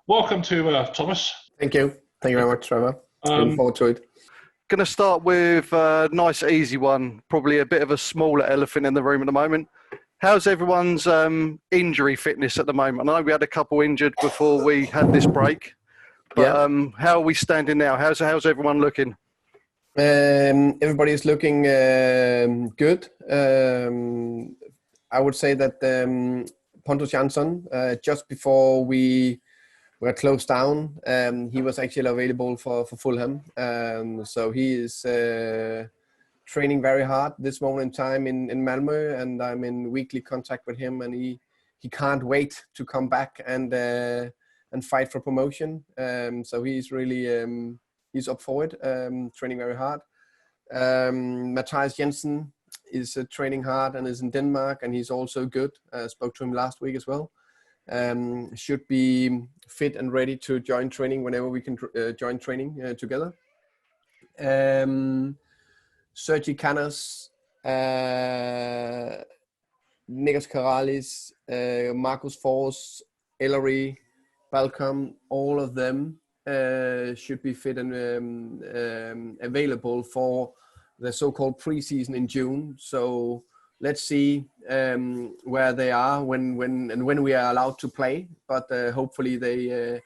Welcome to Thomas. Thank you. Thank you very much, Trevor. Looking Um, forward to it. Going to start with a nice, easy one. Probably a bit of a smaller elephant in the room at the moment. How's everyone's injury fitness at the moment? I know we had a couple injured before we had this break, but how are we standing now? How's everyone looking? Everybody is looking good. I would say that Pontus Jansson, just before we were closed down, he was actually available for Fulham. So he is training very hard this moment in time in Malmö, and I'm in weekly contact with him, and he can't wait to come back and fight for promotion. So he's really he's up for it, training very hard. Mathias Jensen is training hard and is in Denmark, and he's also good. Spoke to him last week as well. Should be fit and ready to join training whenever we can join training together. Sergi Canos, Nikos Karalis, Marcus Fors, Ellery, Balcom, all of them should be fit and available for the so-called preseason in June. So let's see where they are when we are allowed to play. But hopefully they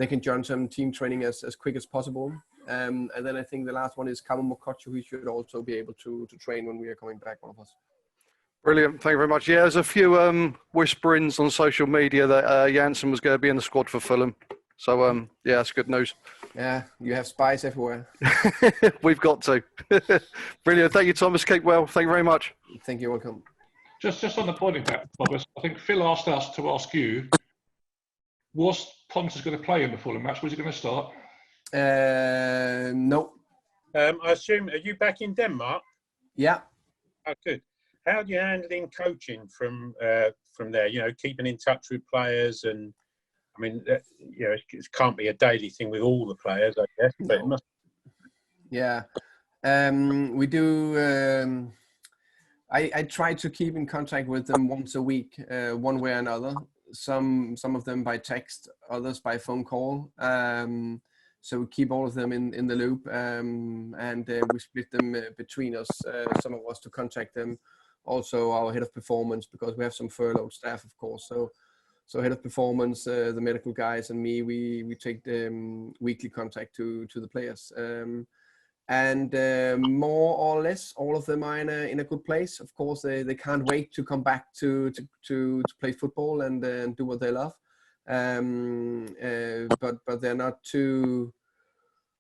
can join some team training as quick as possible. And then I think the last one is Kamo Mokocho, who should also be able to train when we are coming back, one of us. Brilliant. Thank you very much. Yeah, there's a few whisperings on social media that Janssen was going to be in the squad for Fulham. So, yeah, that's good news. Yeah, you have spies everywhere. We've got to. Brilliant. Thank you, Thomas. Keep well. Thank you very much. Thank you. Welcome. just on the point of that, Thomas, I think Phil asked us to ask you, was Pontus going to play in the Fulham match? Was he going to start? No. I assume, are you back in Denmark? Yeah. Oh, good. How do you handle in coaching from there? You know, keeping in touch with players, and I mean, you know, it can't be a daily thing with all the players, I guess. But it must. Yeah, we do. I try to keep in contact with them once a week, one way or another. Some of them by text, others by phone call. So we keep all of them in the loop, and we split them between us. Some of us to contact them. Also our head of performance, because we have some furloughed staff, of course. So head of performance, the medical guys, and me, we take the weekly contact to the players. And more or less, all of them are in a good place. Of course, they can't wait to come back to play football and do what they love. But they're not too.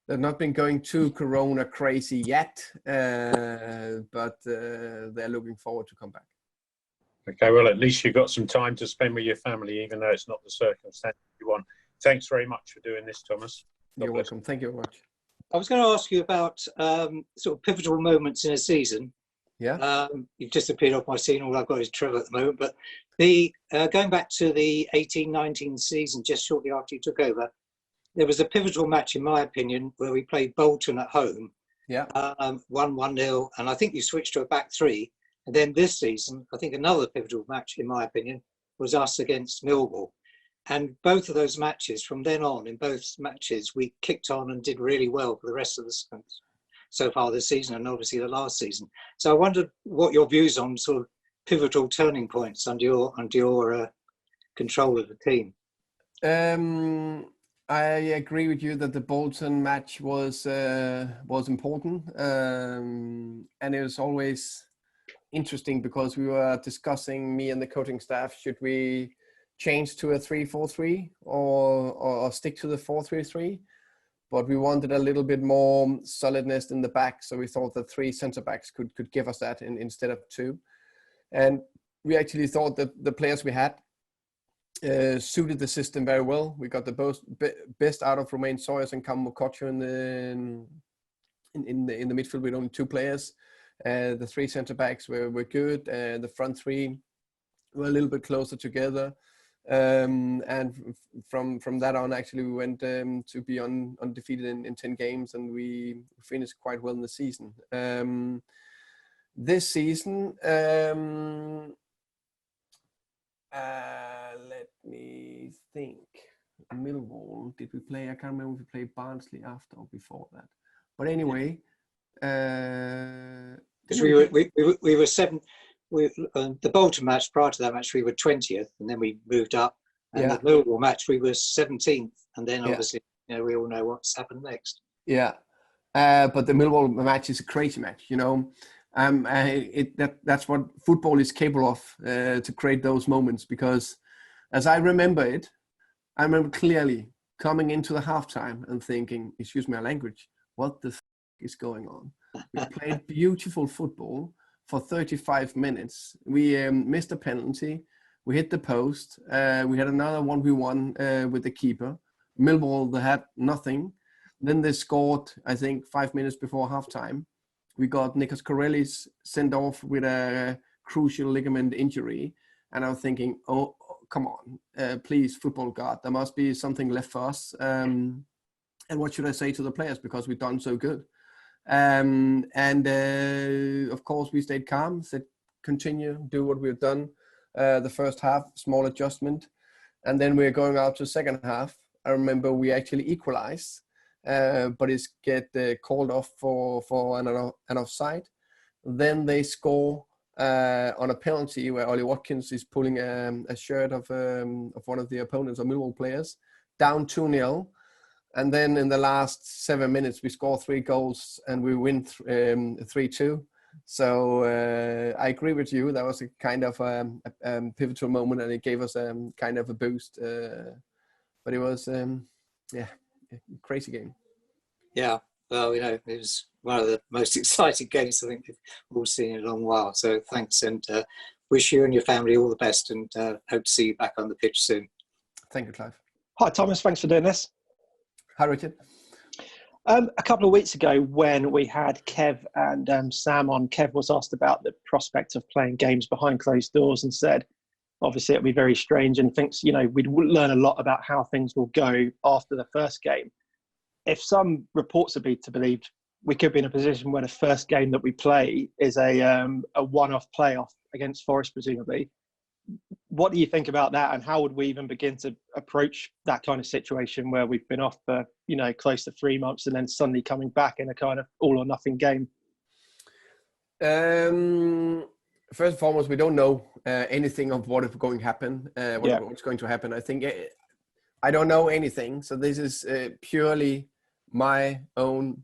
They've not been going too Corona crazy yet, but they're looking forward to come back. Okay, well, at least you've got some time to spend with your family, even though it's not the circumstance you want. Thanks very much for doing this, Thomas. You're welcome. Thank you very much. I was going to ask you about sort of pivotal moments in a season. Yeah. You've just appeared off my scene. All I've got is Trevor at the moment. But the going back to the 18-19 season, just shortly after you took over, there was a pivotal match, in my opinion, where we played Bolton at home. Yeah. 1-0, and I think you switched to a back three. And then this season, I think another pivotal match, in my opinion, was us against Millwall. And both of those matches, from then on, in both matches, we kicked on and did really well for the rest of the so far this season, and obviously the last season. So I wondered what your views on sort of pivotal turning points under your control of the team. I agree with you that the Bolton match was important, and it was always interesting because we were discussing, me and the coaching staff, should we change to a 3-4-3 or stick to the 4-3-3? But we wanted a little bit more solidness in the back, so we thought that 3 centre backs could give us that instead of 2. And we actually thought that the players we had suited the system very well. We got the best out of Romain Sawyers and Kamo Mokocho in the midfield with only 2 players. The 3 centre backs were good. The front 3 were a little bit closer together. And from that on, actually, we went to be undefeated in 10 games, and we finished quite well in the season. This season, let me think. Millwall, did we play? I can't remember if we played Barnsley after or before that. But anyway, Because we were seven. The Bolton match, prior to that match, we were 20th, and then we moved up. And the Millwall match, we were 17th, and then obviously, we all know what's happened next. Yeah, but the Millwall match is a crazy match, you know. That's what football is capable of, to create those moments. Because as I remember clearly coming into the halftime and thinking, excuse my language, what the is going on? We played beautiful football for 35 minutes. We missed a penalty. We hit the post. We had another 1v1 with the keeper. Millwall, they had nothing. Then they scored, I think, 5 minutes before halftime. We got Nikos Corellis sent off with a crucial ligament injury. And I was thinking, oh, come on, please, football god, there must be something left for us. And what should I say to the players? Because we've done so good. Of course, we stayed calm, said, continue, do what we've done. The first half, small adjustment. And then we're going out to the second half. I remember we actually equalized, but it's get called off for an offside. Then they score on a penalty where Ollie Watkins is pulling a shirt of one of the opponents or Millwall players, down 2-0. And then in the last 7 minutes, we score 3 goals and we win 3-2. So I agree with you. That was a kind of a pivotal moment, and it gave us kind of a boost. But it was, a crazy game. Yeah, well, it was one of the most exciting games I think we've all seen in a long while. So thanks, and wish you and your family all the best, and hope to see you back on the pitch soon. Thank you, Clive. Hi, Thomas. Thanks for doing this. Hi, Richard. A couple of weeks ago, when we had Kev and Sam on, Kev was asked about the prospect of playing games behind closed doors and said, obviously, it'll be very strange, and thinks, we'd learn a lot about how things will go after the first game. If some reports are to believed, we could be in a position where the first game that we play is a one-off playoff against Forest, presumably. What do you think about that, and how would we even begin to approach that kind of situation where we've been off for, close to 3 months and then suddenly coming back in a kind of all or nothing game? First and foremost, we don't know anything of what is going to happen, what's going to happen. I think I don't know anything. So this is purely my own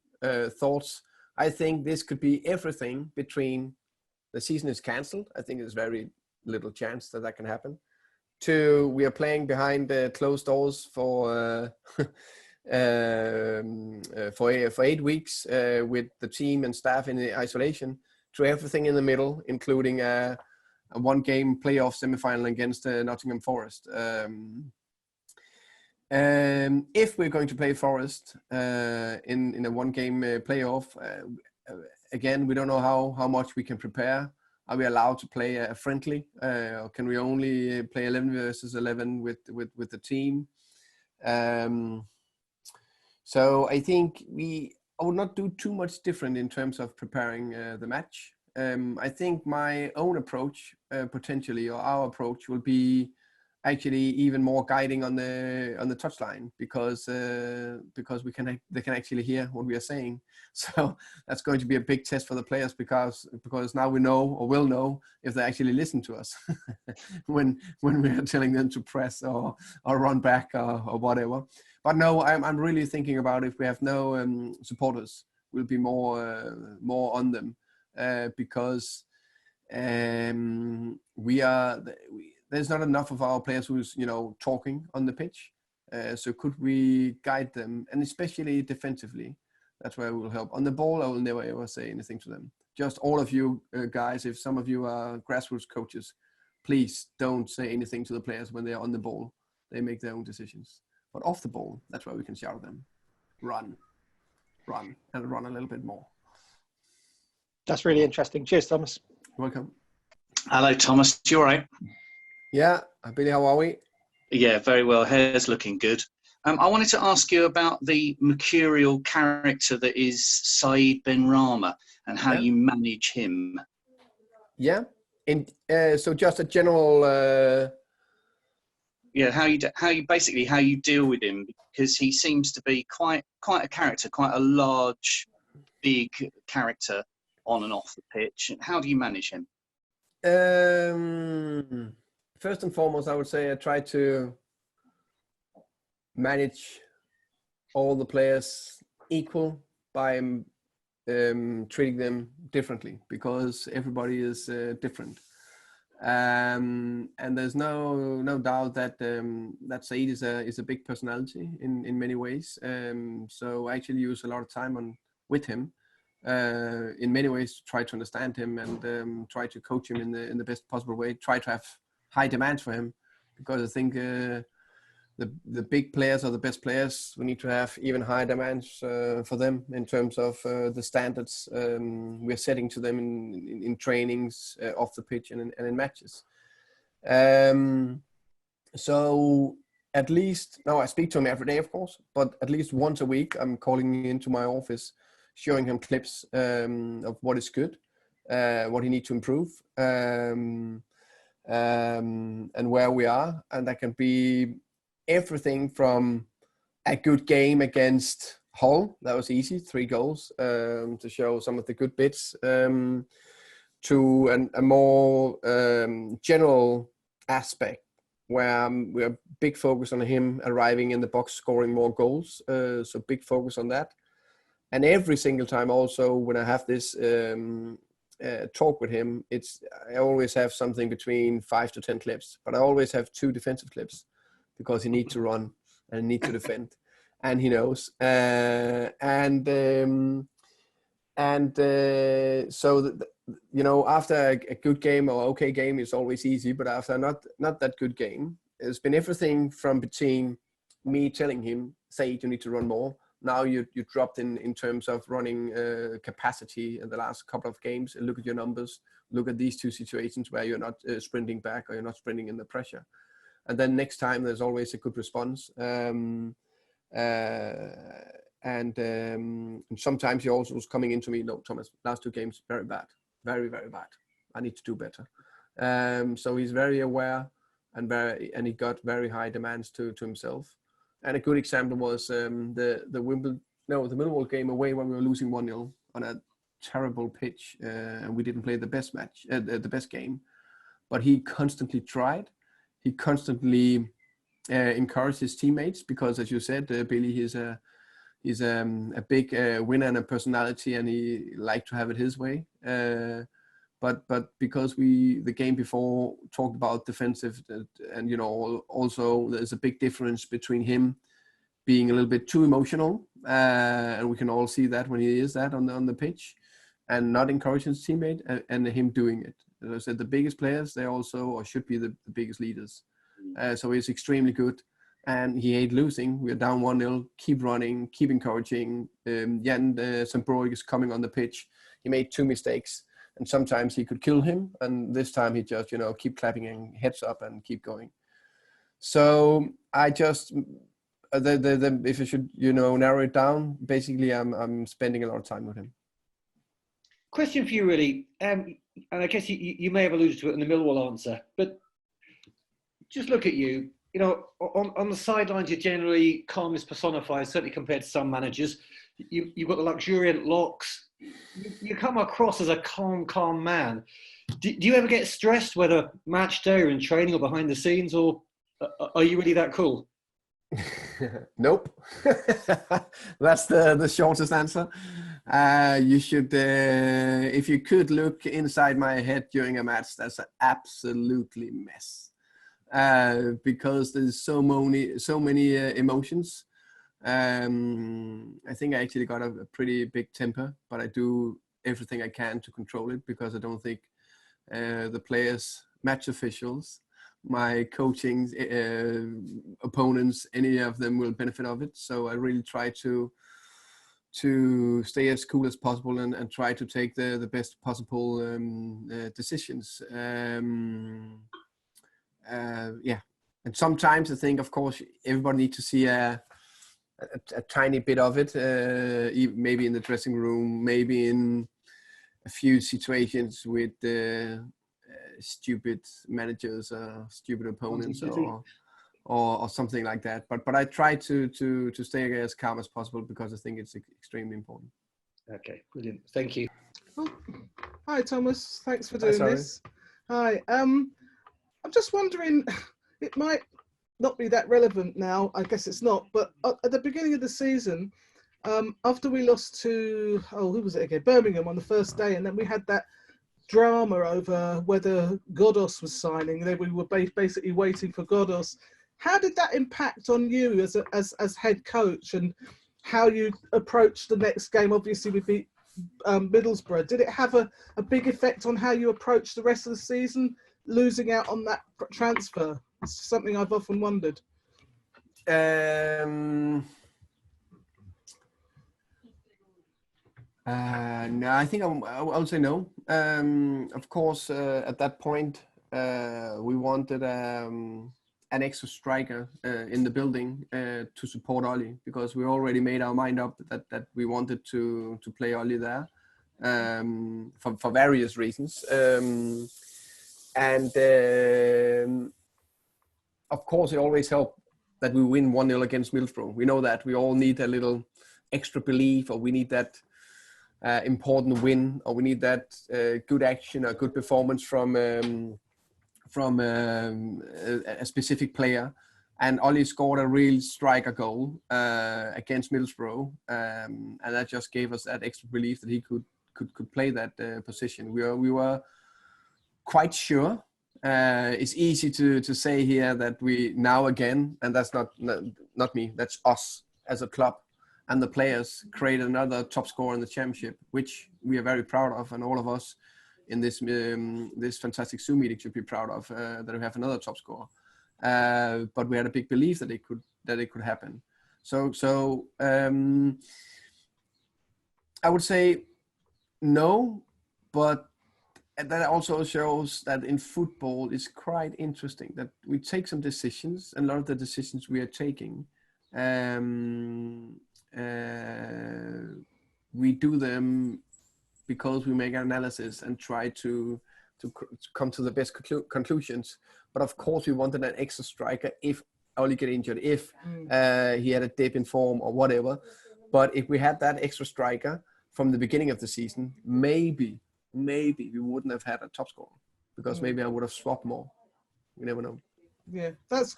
thoughts. I think this could be everything between the season is cancelled. I think there's very little chance that can happen. To we are playing behind closed doors for 8 weeks with the team and staff in the isolation. To everything in the middle, including a 1-game playoff semi-final against Nottingham Forest. If we're going to play Forest in a 1-game playoff, again, we don't know how much we can prepare. Are we allowed to play a friendly, or can we only play 11 versus 11 with the team? So I think I would not do too much different in terms of preparing the match. I think my own approach, potentially, or our approach, will be actually even more guiding on the touchline, because they can actually hear what we are saying. So that's going to be a big test for the players, because now we know, or will know, if they actually listen to us when we are telling them to press or run back or whatever. But no, I'm really thinking about, if we have no supporters, we'll be more on them, because there's not enough of our players who's talking on the pitch. So could we guide them, and especially defensively? That's where we will help. On the ball, I will never ever say anything to them. Just all of you guys, if some of you are grassroots coaches, please don't say anything to the players when they are on the ball. They make their own decisions. But off the ball, that's where we can shout at them. Run, and run a little bit more. That's really interesting. Cheers, Thomas. You're welcome. Hello, Thomas. You all right? Yeah, Billy, how are we? Yeah, very well. Hair's looking good. I wanted to ask you about the mercurial character that is Saeed Benrahma and how you manage him. Yeah, so just a general how you deal with him, because he seems to be quite a character, quite a large, big character on and off the pitch. How do you manage him? First and foremost, I would say I try to manage all the players equal by treating them differently, because everybody is different. And there's no doubt that that Saeed is a big personality in many ways. So I actually use a lot of time with him in many ways to try to understand him and try to coach him in the best possible way. Try to have high demands for him, because I think the big players are the best players. We need to have even higher demands for them in terms of the standards we're setting to them in trainings, off the pitch, and in matches. So at least, now I speak to him every day, of course, but at least once a week I'm calling into my office, showing him clips of what is good, what he needs to improve, and where we are. And that can be everything from a good game against Hull, that was easy, 3 goals, to show some of the good bits, to a more general aspect where we're big focus on him arriving in the box, scoring more goals. So big focus on that. And every single time also when I have this talk with him, I always have something between 5 to 10 clips, but I always have 2 defensive clips, because he needs to run and need to defend, and he knows. So after a good game or okay game, it's always easy. But after not that good game, it's been everything from between me telling him, say, you need to run more. Now you dropped in terms of running capacity in the last couple of games. Look at your numbers. Look at these 2 situations where you're not sprinting back, or you're not sprinting in the pressure. And then next time there's always a good response. And sometimes he also was coming into me, no, Thomas, last 2 games, very bad, very, very bad. I need to do better. So he's very aware and he got very high demands to himself. And a good example was the Millwall game away, when we were losing 1-0 on a terrible pitch, and we didn't play the best match, the best game. But he constantly tried. He constantly encouraged his teammates, because, as you said, Billy, he's a big winner and a personality, and he liked to have it his way. But because the game before talked about defensive, and also there's a big difference between him being a little bit too emotional, and we can all see that when he is that on the pitch, and not encouraging his teammate, and him doing it. As I said, the biggest players, they also, or should be, the biggest leaders. So he's extremely good, and he hates losing. We're down 1-0, keep running, keep encouraging. Jan Sambroik is coming on the pitch. He made 2 mistakes, and sometimes he could kill him, and this time he just, keep clapping and heads up and keep going. So I just, if I should, narrow it down, basically I'm spending a lot of time with him. Question for you, really, and I guess you may have alluded to it in the Millwall answer, but just look at you. On the sidelines, you're generally calm as personified, certainly compared to some managers. You've got the luxuriant locks. You come across as a calm man. Do you ever get stressed, whether match day or in training or behind the scenes, or are you really that cool? Nope. That's the shortest answer. You should, if you could look inside my head during a match, that's an absolutely mess. Because there's so many emotions. I think I actually got a pretty big temper, but I do everything I can to control it, because I don't think the players, match officials, my coaching opponents, any of them will benefit of it. So I really try to stay as cool as possible and try to take the best possible decisions. And sometimes I think, of course, everybody needs to see a tiny bit of it, maybe in the dressing room, maybe in a few situations with stupid managers, stupid opponents, or something like that. But I try to stay as calm as possible because I think it's extremely important. Okay, brilliant. Thank you. Oh, hi, Thomas. Thanks for Hi, doing Sorry. this. Hi. I'm just wondering, it might not be that relevant now. I guess it's not. But at the beginning of the season, after we lost to, who was it again? Birmingham on the first day, and then we had that drama over whether Godos was signing. Then we were basically waiting for Godos. How did that impact on you as head coach, and how you approached the next game? Obviously, we beat Middlesbrough. Did it have a big effect on how you approached the rest of the season, losing out on that transfer? It's something I've often wondered. No, I think I would say no. Of course, at that point, we wanted an extra striker in the building to support Ollie, because we already made our mind up that we wanted to play Ollie there for various reasons. Of course, it always helped that we win 1-0 against Middlesbrough. We know that. We all need a little extra belief, or we need that important win, or we need that good action or good performance from a specific player. And Ollie scored a real striker goal against Middlesbrough, and that just gave us that extra belief that he could play that position. We were quite sure. It's easy to say here that we now again, and that's not me, that's us as a club and the players, create another top scorer in the championship, which we are very proud of, and all of us in this fantastic Zoom meeting should be proud of, that we have another top scorer. But we had a big belief that it could happen. So I would say no, but that also shows that in football it's quite interesting that we take some decisions, and a lot of the decisions we are taking, we do them because we make an analysis and try to come to the best conclusions. But of course, we wanted an extra striker if Oli get injured, if he had a dip in form or whatever. But if we had that extra striker from the beginning of the season, maybe we wouldn't have had a top scorer, because maybe I would have swapped more. We never know. Yeah,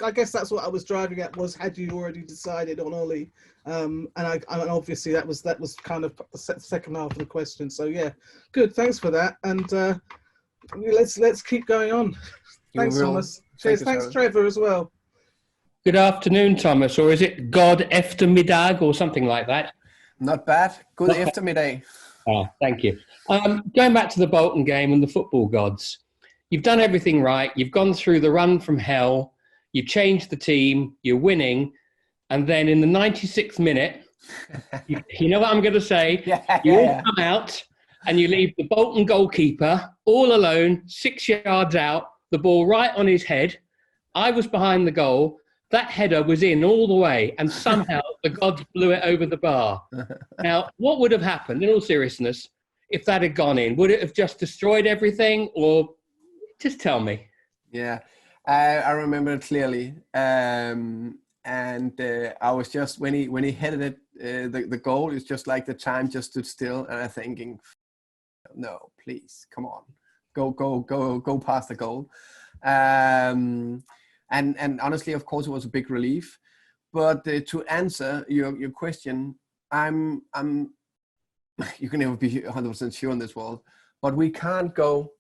I guess that's what I was driving at, was had you already decided on Ollie, and obviously that was kind of the second half of the question. So yeah, good. Thanks for that, and let's keep going on. Thanks, Thomas. Cheers. Thanks, Trevor, as well. Good afternoon, Thomas, or is it God eftermiddag or something like that? Not bad. Good eftermiddag. Oh, thank you. Going back to the Bolton game and the football gods, you've done everything right. You've gone through the run from hell. You've changed the team. You're winning. And then in the 96th minute, you know what I'm going to say? You all come out and you leave the Bolton goalkeeper all alone, 6 yards out, the ball right on his head. I was behind the goal. That header was in all the way, and somehow the gods blew it over the bar. Now, what would have happened, in all seriousness, if that had gone in? Would it have just destroyed everything, or just tell me? Yeah, I remember it clearly. I was just, when he headed it, the goal, it's just like the time just stood still, and I'm thinking, no, please, come on, go past the goal. And honestly, of course, it was a big relief. But to answer your question, you can never be 100% sure in this world, but we can't go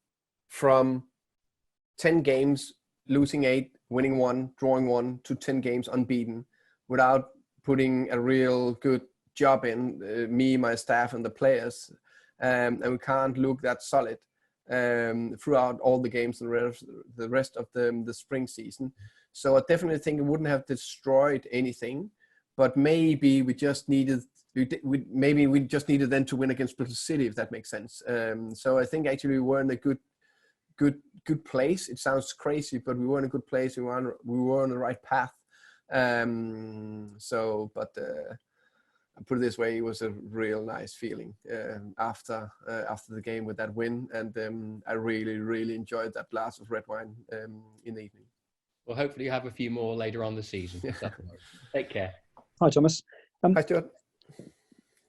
from 10 games, losing 8, winning 1, drawing 1, to 10 games unbeaten without putting a real good job in, me, my staff, and the players. And we can't look that solid throughout all the games and the rest of the spring season. So I definitely think it wouldn't have destroyed anything, but maybe we just needed then to win against Bristol City, if that makes sense. So I think actually we were in a good place. It sounds crazy, but we were in a good place. We were on the right path. I put it this way, it was a real nice feeling after the game with that win, and I really enjoyed that glass of red wine in the evening. Well, hopefully you have a few more later on the season. Take care. Hi, Thomas. Hi, Stuart.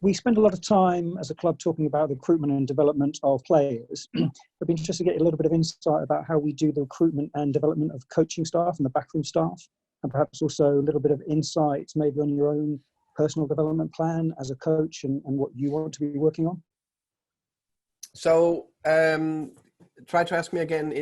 We spend a lot of time as a club talking about the recruitment and development of players. I'd be interested to get a little bit of insight about how we do the recruitment and development of coaching staff and the backroom staff, and perhaps also a little bit of insight maybe on your own personal development plan as a coach and what you want to be working on. So try to ask me again.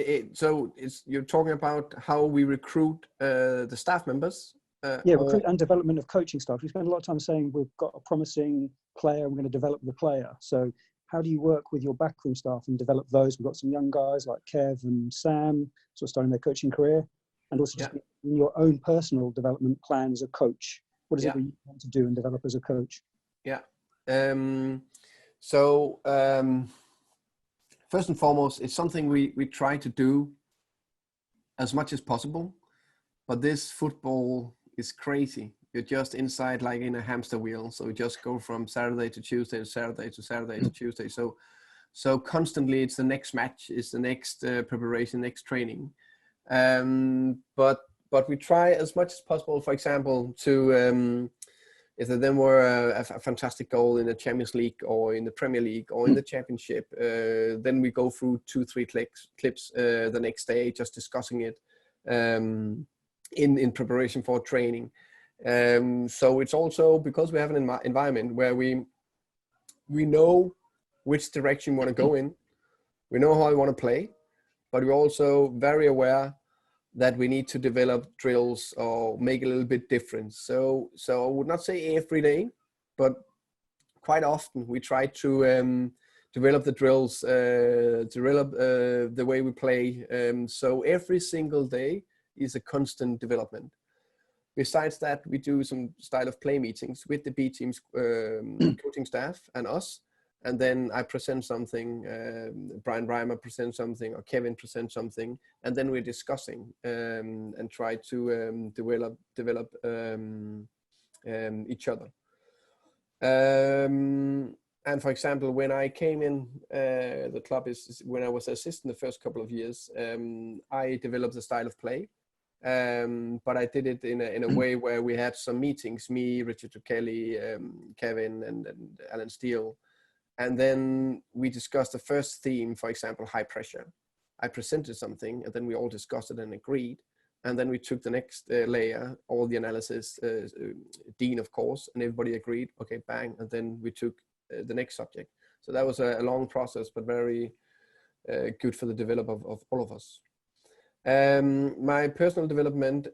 You're talking about how we recruit the staff members? Recruit and development of coaching staff. We spend a lot of time saying we've got a promising player, we're going to develop the player. So how do you work with your backroom staff and develop those? We've got some young guys like Kev and Sam sort of starting their coaching career, and also just in your own personal development plan as a coach. What is it that you want to do and develop as a coach? Yeah. First and foremost, it's something we try to do as much as possible, but this football is crazy. You're just inside like in a hamster wheel. So you just go from Saturday to Tuesday to Saturday to Saturday to Tuesday. So constantly it's the next match, it's the next preparation, next training. But we try as much as possible, for example, to if there then were a fantastic goal in the Champions League or in the Premier League or in the Championship, then we go through 2-3 clips the next day, just discussing it in preparation for training. So it's also because we have an environment where we know which direction we want to go in, we know how we want to play, but we're also very aware that we need to develop drills or make it a little bit different. So I would not say every day, but quite often we try to develop the drills, develop the way we play. So every single day is a constant development. Besides that, we do some style of play meetings with the B team's coaching staff and us. And then I present something, Brian Reimer presents something, or Kevin presents something, and then we're discussing and try to develop each other. And for example, when I came in, the club is when I was assistant the first couple of years, I developed a style of play, but I did it in a way where we had some meetings, me, Richard Kelly, Kevin, and Alan Steele. And then we discussed the first theme, for example, high pressure. I presented something and then we all discussed it and agreed. And then we took the next layer, all the analysis, Dean, of course, and everybody agreed, okay, bang. And then we took the next subject. So that was a long process, but very good for the development of all of us. My personal development,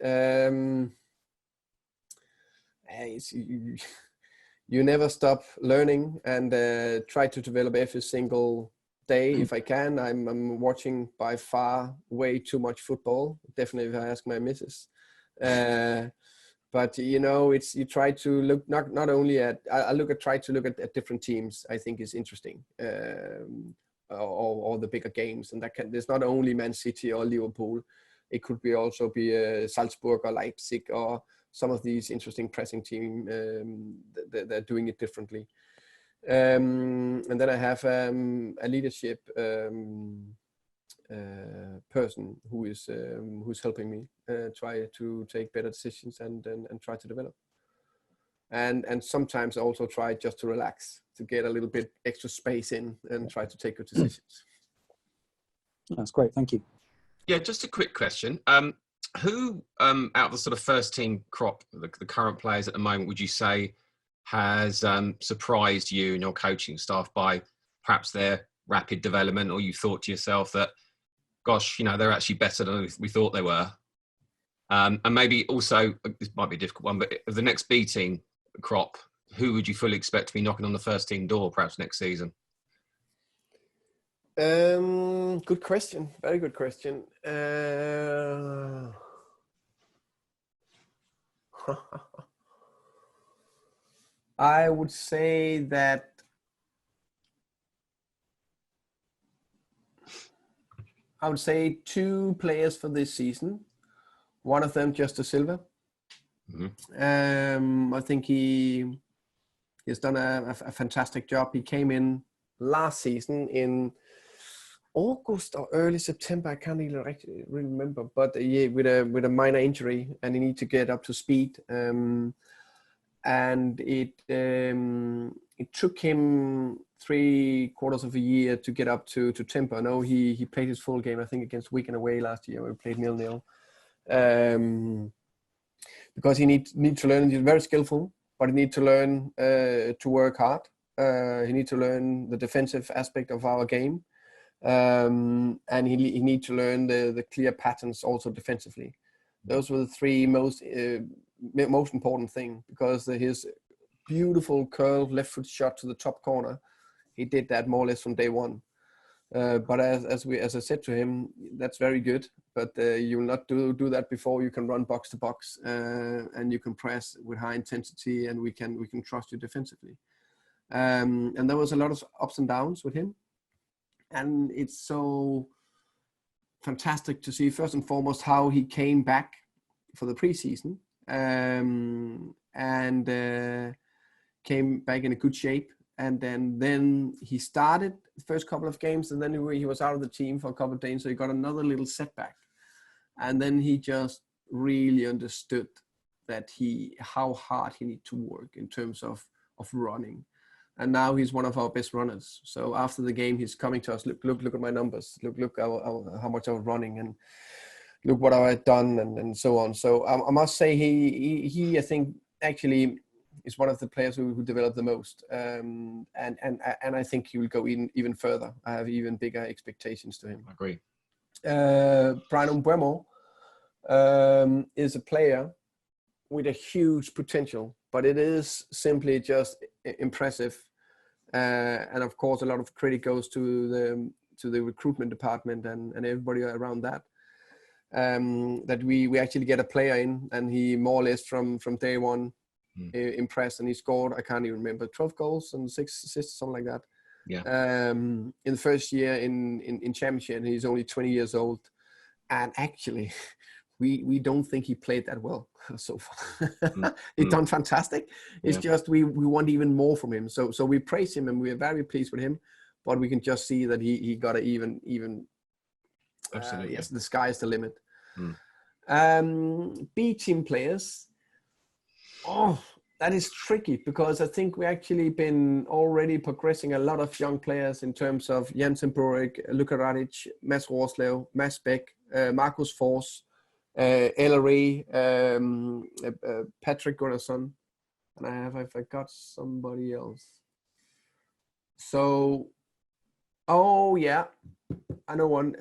you never stop learning and try to develop every single day if I can. I'm watching by far way too much football, definitely if I ask my missus. But you know, you try to look not only at, try to look at different teams. I think is interesting, or the bigger games, and there's not only Man City or Liverpool. It could be also be Salzburg or Leipzig or some of these interesting pressing team. They're doing it differently. And then I have a leadership person who's helping me try to take better decisions and try to develop. And sometimes I also try just to relax, to get a little bit extra space in and try to take good decisions. That's great, thank you. Yeah, just a quick question. Who out of the sort of first team crop, the current players at the moment, would you say has surprised you and your coaching staff by perhaps their rapid development, or you thought to yourself that, gosh, you know, they're actually better than we thought they were? And maybe also, this might be a difficult one, but of the next B team crop, who would you fully expect to be knocking on the first team door perhaps next season? Good question. Very good question. I would say that two players for this season. One of them, Justo Silva. Mm-hmm. I think he's done a fantastic job. He came in last season in August or early September. I can't really remember, but yeah, with a minor injury, and he need to get up to speed. And it took him 3/4 of a year to get up to tempo. No, he played his full game, I think, against Wigan away last year. We played 0-0. Because he need to learn. He's very skillful, but he need to learn to work hard. He need to learn the defensive aspect of our game, and he need to learn the clear patterns also defensively. Those were the three most important thing, because his beautiful curled left foot shot to the top corner, he did that more or less from day one. But as I said to him, that's very good, but you will not do that before you can run box to box, and you can press with high intensity, and we can trust you defensively. And there was a lot of ups and downs with him, and it's so fantastic to see, first and foremost, how he came back for the preseason, and came back in a good shape. And then he started the first couple of games, and then he was out of the team for a couple of days, so he got another little setback. And then he just really understood that how hard he needs to work in terms of running. And now he's one of our best runners. So after the game, he's coming to us, look at my numbers, look how much I was running, and look what I've done, and so on. So I must say he I think actually is one of the players who developed the most, and I think he will go even further. I have even bigger expectations to him. I agree. Brian Mbeumo is a player with a huge potential, but it is simply just impressive. And of course, a lot of credit goes to the recruitment department and everybody around that. That we actually get a player in, and he more or less from day one impressed, and he scored, I can't even remember, 12 goals and 6 assists, something like that. Yeah. In the first year in championship, and he's only 20 years old, and actually we don't think he played that well so far. He's done fantastic. It's just we want even more from him. So we praise him, and we are very pleased with him, but we can just see that he got to even absolutely. Yes, the sky is the limit. B team players. Oh, that is tricky, because I think we actually been already progressing a lot of young players in terms of Jansen Burik, Luka Radic, Mads Rorslev, Mads Beck, Marcus Fors, Ellery, Patrick Gunnarsson, and I forgot somebody else. So, oh yeah, I know one.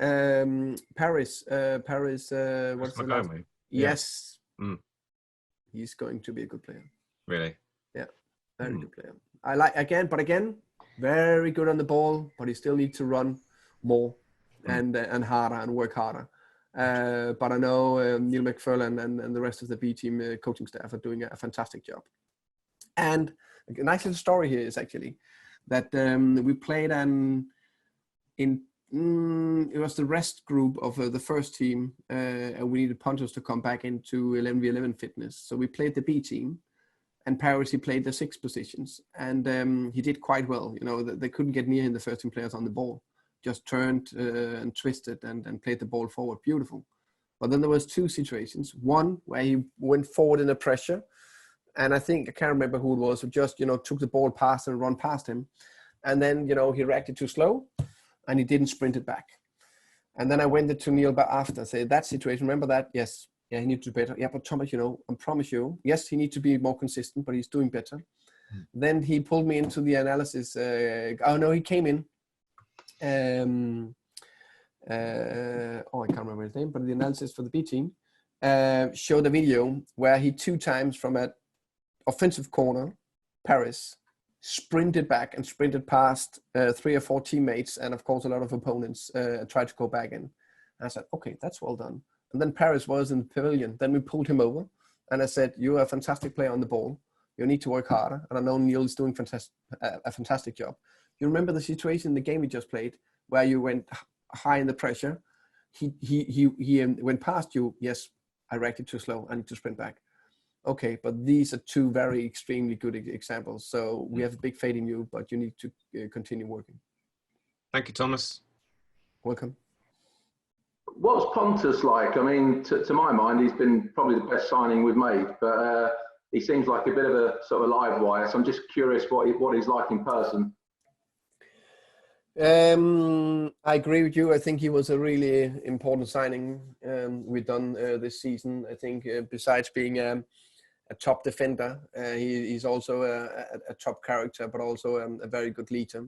Paris. What's the last? Yes. He's going to be a good player. Really? Yeah, very good player. I like again, very good on the ball, but he still needs to run more and harder and work harder. But I know Neil McFarlane and the rest of the B team coaching staff are doing a fantastic job. And a nice little story here is actually that we played it was the rest group of the first team, and we needed punters to come back into 11v11 fitness. So we played the B team, and Paris, he played the 6 positions, and he did quite well. You know, they couldn't get near him, the first team players on the ball, just turned and twisted and played the ball forward, beautiful. But then there was 2 situations. One where he went forward in the pressure, and I can't remember who it was, who just, took the ball past and run past him. And then, he reacted too slow, and he didn't sprint it back. And then I went to Neil after and said, that situation, remember that? Yes. Yeah, he needs to do better. Yeah, but Thomas, I promise you, yes, he needs to be more consistent, but he's doing better. Then he pulled me into the analysis. He came in. I can't remember his name, but the analysis for the B team showed a video where he 2 times from an offensive corner, Paris, sprinted back and sprinted past 3 or 4 teammates, and of course a lot of opponents tried to go back in. And I said, okay, that's well done. And then Paris was in the pavilion. Then we pulled him over, and I said, you're a fantastic player on the ball. You need to work harder. And I know Neil is doing a fantastic job. You remember the situation in the game we just played where you went high in the pressure. He went past you. Yes, I reacted too slow. I need to sprint back. Okay, but these are 2 very extremely good examples. So we have a big faith in you, but you need to continue working. Thank you, Thomas. Welcome. What's Pontus like? I mean, to my mind, he's been probably the best signing we've made, but he seems like a bit of a sort of live wire. So I'm just curious what he's like in person. I agree with you. I think he was a really important signing we've done this season. I think besides being a top defender, he's also a top character, but also a very good leader.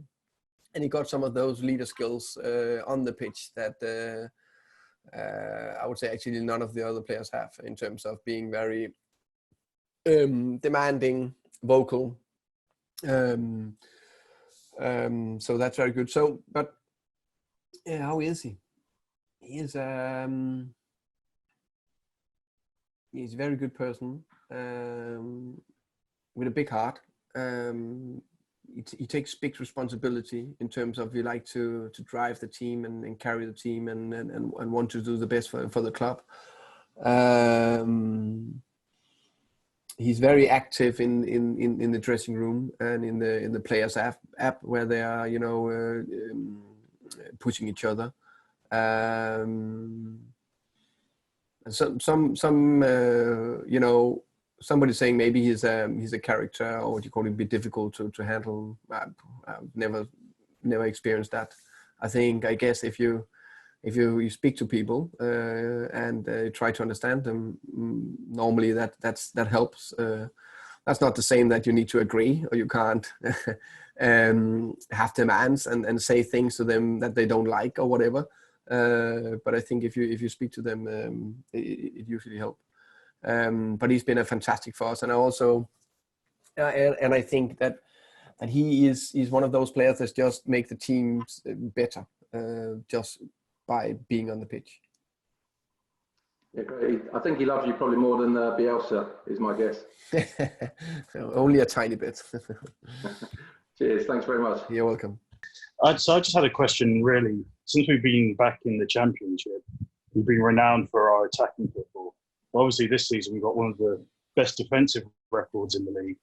And he got some of those leader skills on the pitch that I would say actually none of the other players have, in terms of being very demanding, vocal. So that's very good. So, but yeah, how is he? He's a very good person with a big heart. He takes big responsibility in terms of he like to drive the team and carry the team and want to do the best for the club. He's very active in the dressing room and in the players app where they are, you know, pushing each other. And some you know, somebody saying maybe he's a character, or what you call it, be difficult to handle. I've never experienced that. I guess if you speak to people and try to understand them, normally that helps. That's not the same that you need to agree, or you can't have demands and say things to them that they don't like or whatever. But I think if you speak to them, it usually helps. But he's been a fantastic for us, and I also and I think that he's one of those players that just make the teams better just by being on the pitch. Yeah, great. I think he loves you probably more than Bielsa, is my guess. Only a tiny bit. Cheers. Thanks very much. You're welcome. So I just had a question, really. Since we've been back in the Championship, we've been renowned for our attacking football. Obviously, this season we've got one of the best defensive records in the league.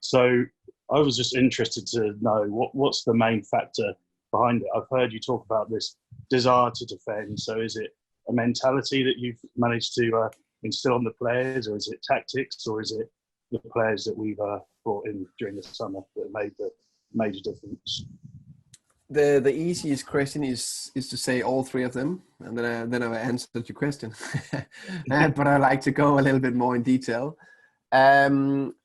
So I was just interested to know what's the main factor behind it. I've heard you talk about this desire to defend. So is it a mentality that you've managed to instill on the players, or is it tactics, or is it the players that we've brought in during the summer that made the major difference? The easiest question is to say all three of them, and then I've answered your question. But I like to go a little bit more in detail. I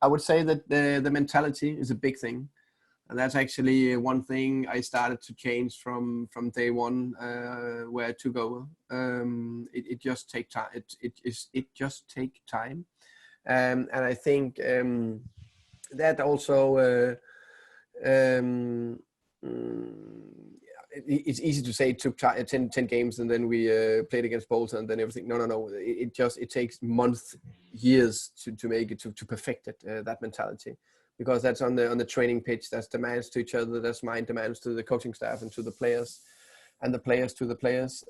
would say that the mentality is a big thing, and that's actually one thing I started to change from day one, where I took over. It just take time. It just take time, and I think that also. It's easy to say it took 10 games and then we played against Bolton and then everything. No. It takes months, years to make it, to perfect it, that mentality, because that's on the training pitch. That's demands to each other. That's my demands to the coaching staff and to the players, and the players to the players.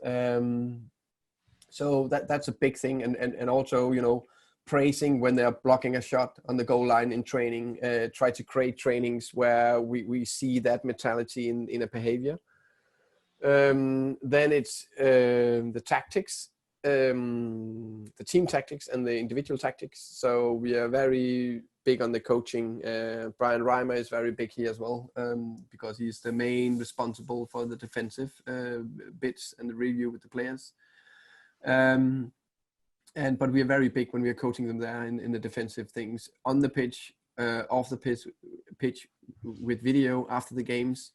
So that's a big thing, and also, you know, praising when they're blocking a shot on the goal line in training. Try to create trainings where we see that mentality in a behavior. Then it's the tactics, the team tactics and the individual tactics. So we are very big on the coaching. Brian Reimer is very big here as well, because he's the main responsible for the defensive bits and the review with the players. But we are very big when we are coaching them there in the defensive things on the pitch, off the pitch with video after the games.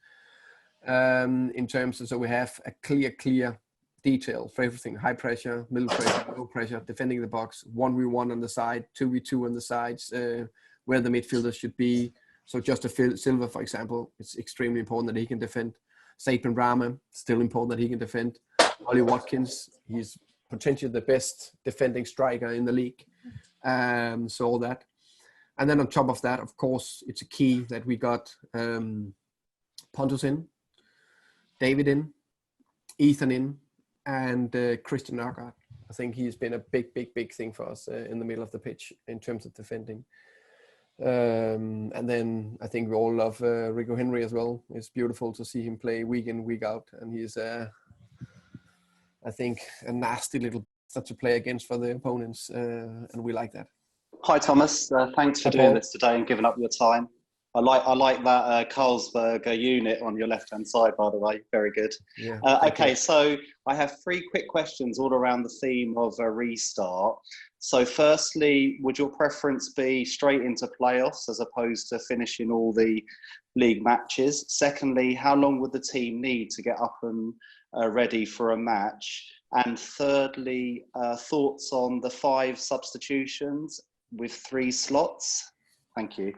In terms of, so we have a clear detail for everything: high pressure, middle pressure, low pressure, defending the box, 1v1 on the side, 2v2 on the sides, where the midfielders should be. So just a Silva, for example, it's extremely important that he can defend. Saban Brahma, still important that he can defend. Ollie Watkins, he's potentially the best defending striker in the league. So all that. And then on top of that, of course, it's a key that we got Pontus in, David in, Ethan in, and Christian Nørgaard. I think he's been a big thing for us in the middle of the pitch in terms of defending. And then I think we all love Rico Henry as well. It's beautiful to see him play week in, week out. And he's I think, a nasty little bastard to play against for the opponents, and we like that. Hi Thomas, thanks for Hi, doing Paul. this today and giving up your time. I like that Carlsberg unit on your left hand side, by the way, very good. Yeah. Okay, so I have 3 quick questions all around the theme of a restart. So firstly, would your preference be straight into playoffs as opposed to finishing all the league matches? Secondly, how long would the team need to get up and ready for a match? And thirdly, thoughts on the 5 substitutions with 3 slots? Thank you.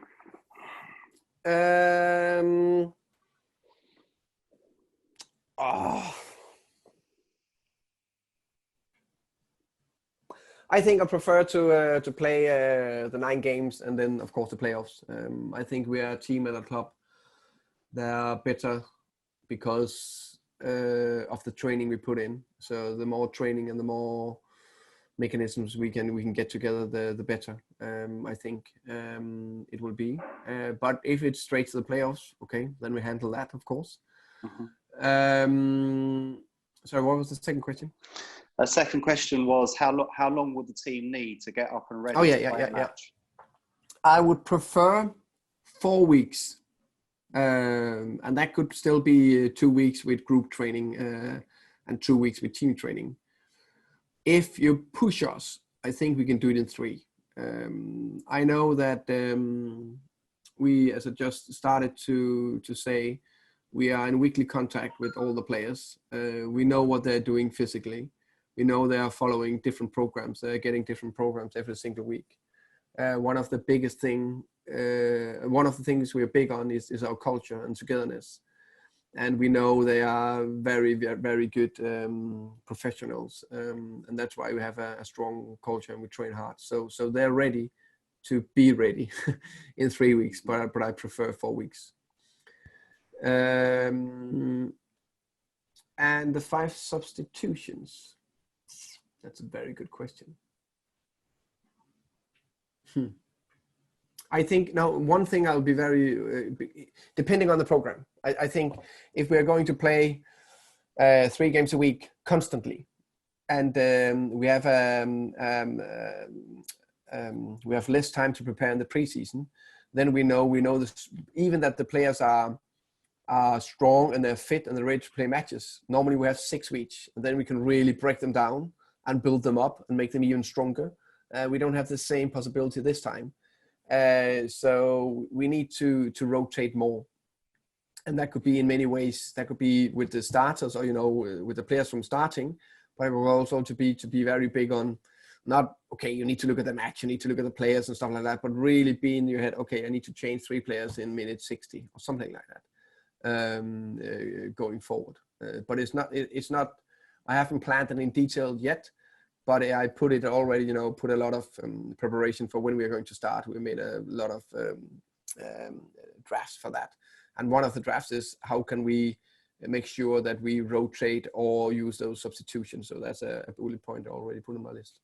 I think I prefer to play the 9 games and then, of course, the playoffs. I think we are a team and a club that are better because of the training we put in. So the more training and the more mechanisms we can get together, the better. I think it will be. But if it's straight to the playoffs, okay, then we handle that, of course. Sorry, what was the second question? The second question was how long would the team need to get up and ready to play a match? I would prefer 4 weeks, and that could still be 2 weeks with group training and 2 weeks with team training. If you push us, I think we can do it in 3. I know that we, as I just started to say, we are in weekly contact with all the players. We know what they're doing physically. We know they are following different programs. They're getting different programs every single week. One of the things we're big on is our culture and togetherness. And we know they are very, very good professionals. And that's why we have a strong culture and we train hard. So they're ready to be ready in 3 weeks, but I prefer 4 weeks. And the 5 substitutions. That's a very good question. I think now one thing I'll be very, depending on the program, I think if we're going to play 3 games a week constantly, and we have less time to prepare in the preseason, then we know this, even that the players are strong and they're fit and they're ready to play matches. Normally we have 6 weeks, and then we can really break them down and build them up and make them even stronger. We don't have the same possibility this time. So we need to rotate more. And that could be in many ways. That could be with the starters or, with the players from starting, but it will also to be very big on not, okay, you need to look at the match, you need to look at the players and stuff like that, but really be in your head, okay, I need to change 3 players in minute 60 or something like that going forward. But it's not, I haven't planned it in detail yet, but I put it already, put a lot of preparation for when we are going to start. We made a lot of drafts for that. And one of the drafts is how can we make sure that we rotate or use those substitutions. So that's a bullet point I already put on my list.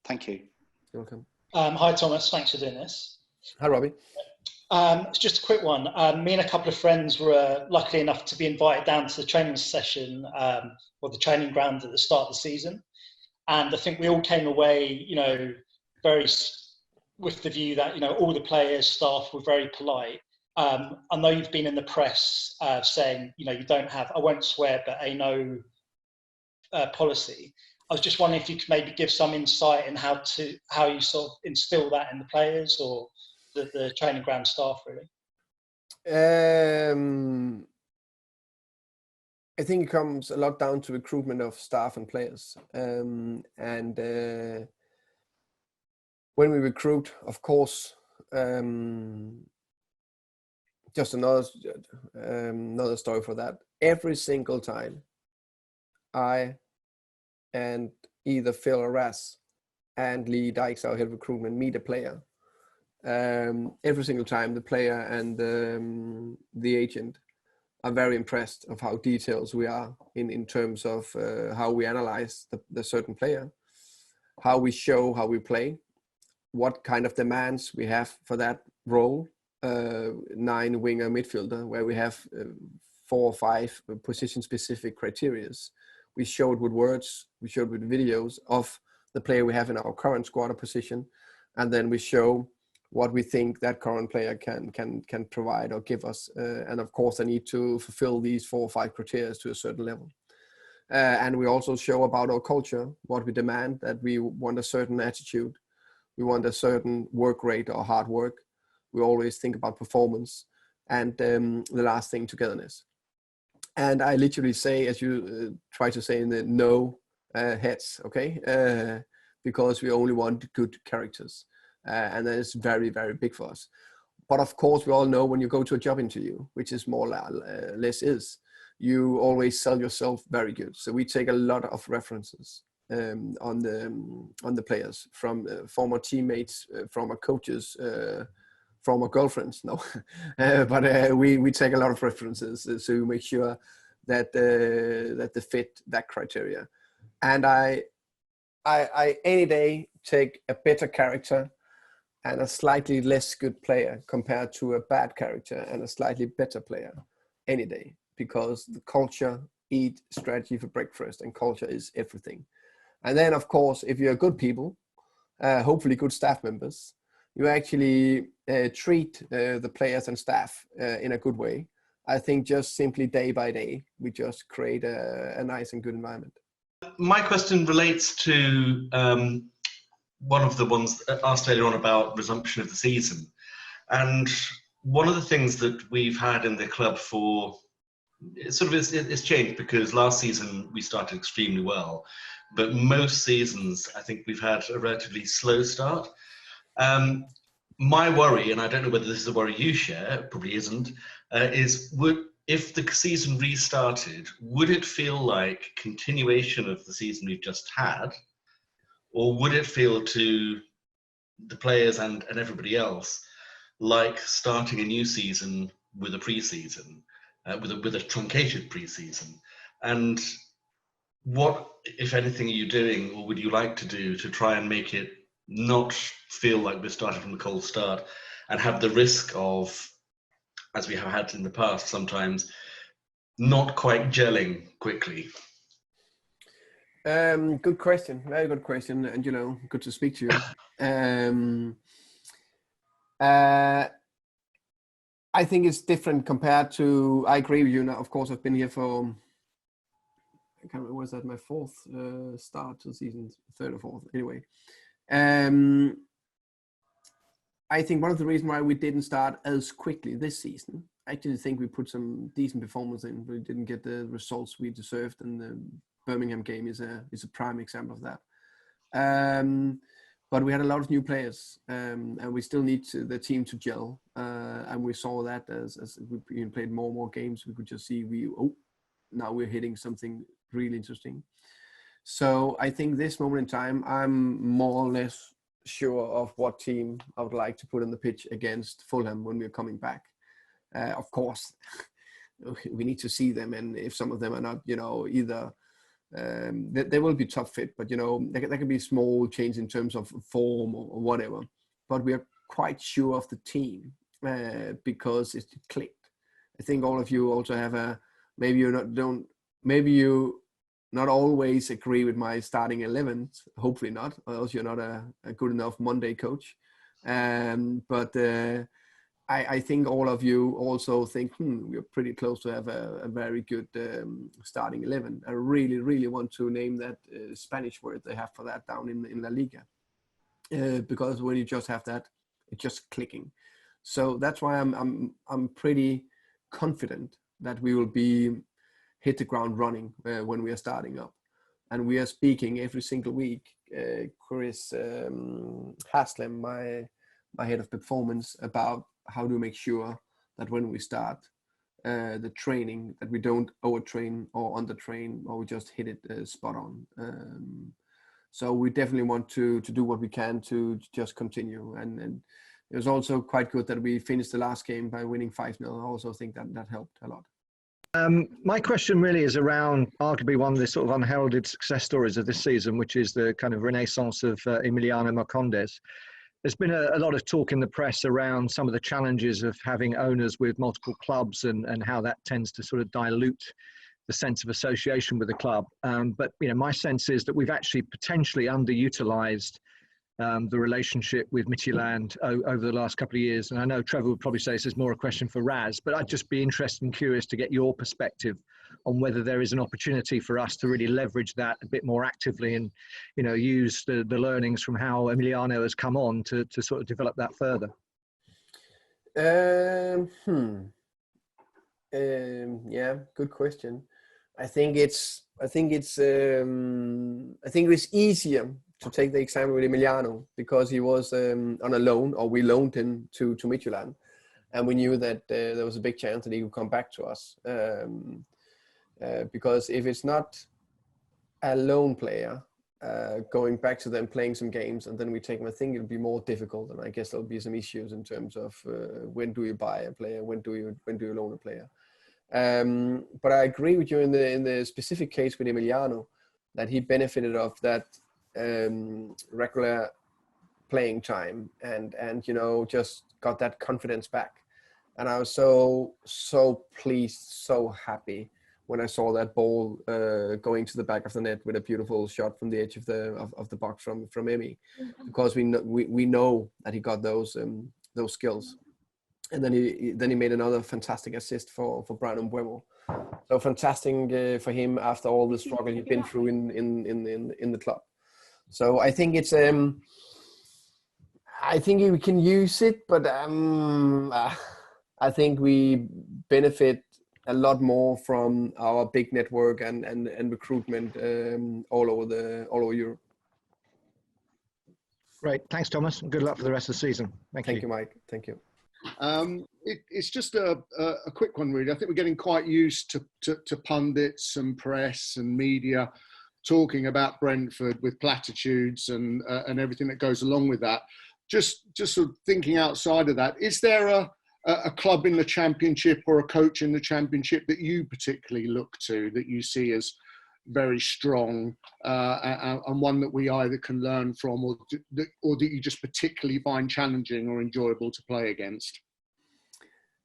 Thank you. You're welcome. Hi, Thomas. Thanks for doing this. Hi, Robbie. It's just a quick one. Me and a couple of friends were lucky enough to be invited down to the training session or the training ground at the start of the season. And I think we all came away, very with the view that, all the players, staff were very polite. I know you've been in the press saying, you don't have, I won't swear, but a no policy. I was just wondering if you could maybe give some insight in how you sort of instill that in the players or the training ground staff, really. I think it comes a lot down to recruitment of staff and players. And when we recruit, of course, just another story for that. Every single time I and either Phil or Ras and Lee Dykes, our head recruitment, meet a player, every single time the player and the agent are very impressed of how detailed we are in terms of how we analyze the certain player, how we show how we play, what kind of demands we have for that role, 9 winger midfielder, where we have 4 or 5 position specific criteria. We showed with words, we showed with videos of the player we have in our current squad or position, and then we show what we think that current player can provide or give us. And of course, they need to fulfill these 4 or 5 criteria to a certain level. And we also show about our culture, what we demand, that we want a certain attitude. We want a certain work rate or hard work. We always think about performance. And the last thing, togetherness. And I literally say, as you try to say in the no heads, okay? Because we only want good characters. And that is very, very big for us. But of course, we all know when you go to a job interview, which is more or less is, you always sell yourself very good. So we take a lot of references on the players, from former teammates, former coaches, former girlfriends. No, but we take a lot of references, so we make sure that that they fit that criteria. And I any day take a better character and a slightly less good player compared to a bad character and a slightly better player any day, because the culture eat strategy for breakfast, and culture is everything. And then, of course, if you're good people, hopefully good staff members, you actually treat the players and staff in a good way. I think just simply day by day, we just create a nice and good environment. My question relates to one of the ones asked earlier on about resumption of the season. And one of the things that we've had in the club for, it's changed, because last season we started extremely well, but most seasons I think we've had a relatively slow start. My worry, and I don't know whether this is a worry you share, it probably isn't, is if the season restarted, would it feel like continuation of the season we've just had, or would it feel to the players and everybody else like starting a new season with a pre-season, with a truncated pre-season? And what, if anything, are you doing, or would you like to do, to try and make it not feel like we're starting from a cold start and have the risk of, as we have had in the past sometimes, not quite gelling quickly? Good question, very good question, and good to speak to you. I think it's different compared to, I agree with you now. Of course, I've been here for, I can't remember, was that my 4th start to the season, 3rd or 4th, anyway. I think one of the reasons why we didn't start as quickly this season, I actually think we put some decent performance in, but we didn't get the results we deserved, and the Birmingham game is a prime example of that. But we had a lot of new players, and we still need the team to gel. And we saw that as we played more and more games, we could just see now we're hitting something really interesting. So I think this moment in time, I'm more or less sure of what team I would like to put on the pitch against Fulham when we're coming back. Of course, we need to see them, and if some of them are not, either. They will be tough fit, but there can be small change in terms of form or whatever. But we are quite sure of the team because it clicked. I think all of you also have maybe you not always agree with my starting 11. Hopefully not, or else you're not a good enough Monday coach. But I think all of you also think, we're pretty close to have a very good starting 11. I really, really want to name that Spanish word they have for that down in La Liga. Because when you just have that, it's just clicking. So that's why I'm pretty confident that we will hit the ground running when we are starting up. And we are speaking every single week. Chris Haslem, my head of performance, about how to make sure that when we start the training, that we don't overtrain or undertrain, or we just hit it spot on. So we definitely want to do what we can to just continue. And it was also quite good that we finished the last game by winning 5-0. I also think that helped a lot. My question really is around arguably one of the sort of unheralded success stories of this season, which is the kind of renaissance of Emiliano Marcondes. There's been a lot of talk in the press around some of the challenges of having owners with multiple clubs and how that tends to sort of dilute the sense of association with the club. But my sense is that we've actually potentially underutilised the relationship with Midtjylland over the last couple of years. And I know Trevor would probably say this is more a question for Raz, but I'd just be interested and curious to get your perspective on whether there is an opportunity for us to really leverage that a bit more actively and, use the learnings from how Emiliano has come on to sort of develop that further. Yeah, good question. I think it was easier to take the example with Emiliano because he was on a loan, or we loaned him to Midtjylland, and we knew that there was a big chance that he would come back to us. Because if it's not a loan player going back to them, playing some games, and then we take him, I think it'll be more difficult, and I guess there'll be some issues in terms of when do you buy a player, when do you loan a player. But I agree with you in the specific case with Emiliano that he benefited of that regular playing time and just got that confidence back. And I was so pleased, so happy when I saw that ball going to the back of the net with a beautiful shot from the edge of the box from Emmy, because we know that he got those skills. And then he made another fantastic assist for Brian Mbeumo. So fantastic for him after all the struggle he'd been through in the club. So I think it's I think we can use it, but I think we benefit a lot more from our big network and recruitment all over Europe. Great, thanks, Thomas, and good luck for the rest of the season. Thank you, Mike. Thank you. It's just a quick one, really. I think we're getting quite used to pundits and press and media talking about Brentford with platitudes and everything that goes along with that. Just sort of thinking outside of that, is there a club in the Championship or a coach in the Championship that you particularly look to, that you see as very strong and one that we either can learn from or that you just particularly find challenging or enjoyable to play against?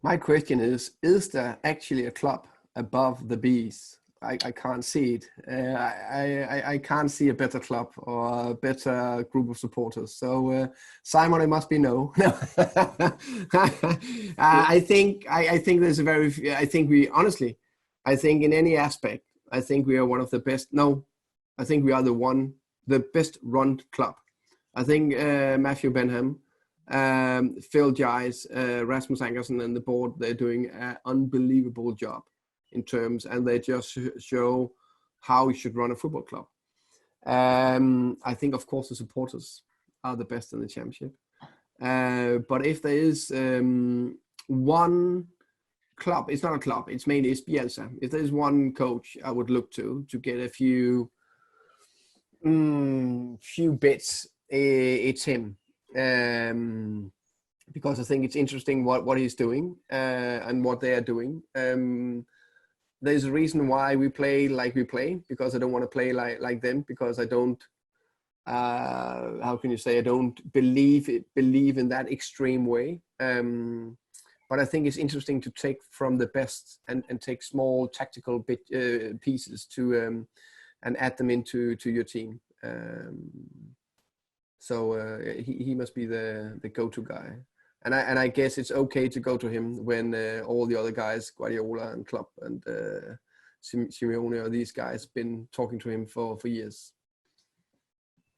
My question is there actually a club above the Bees? I can't see it. I can't see a better club or a better group of supporters. So Simon, it must be no. I think there's a very. I think in any aspect, I think we are one of the best. No, I think we are the best run club. I think Matthew Benham, Phil Giles, Rasmus Ankersen, and the board, they're doing an unbelievable job in terms, and they just show how you should run a football club. I think, of course, the supporters are the best in the Championship. But if there is one club, it's not a club, it's Bielsa. If there's one coach I would look to get a few bits, it's him. Because I think it's interesting what he's doing and what they are doing. There's a reason why we play like we play, because I don't want to play like them, because I don't, how can you say, I don't believe in that extreme way. But I think it's interesting to take from the best and take small tactical pieces to and add them into your team. So he must be the go-to guy. And I guess it's okay to go to him when all the other guys, Guardiola and Klopp and Simeone, or these guys, been talking to him for years.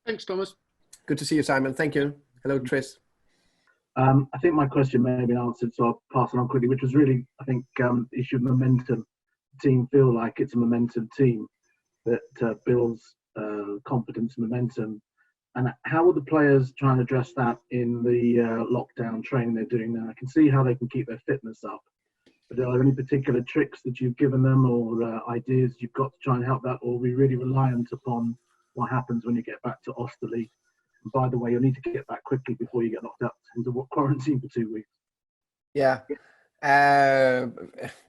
Thanks, Thomas. Good to see you, Simon. Thank you. Hello, Tris. I think my question may have been answered, so I'll pass it on quickly, which was really, I think, issue of momentum. The team feel like it's a momentum team that builds confidence and momentum. And how are the players trying to address that in the lockdown training they're doing now? I can see how they can keep their fitness up. But are there any particular tricks that you've given them or ideas you've got to try and help that? Or are we really reliant upon what happens when you get back to Osterley? And by the way, you'll need to get back quickly before you get locked up into quarantine for 2 weeks. Yeah.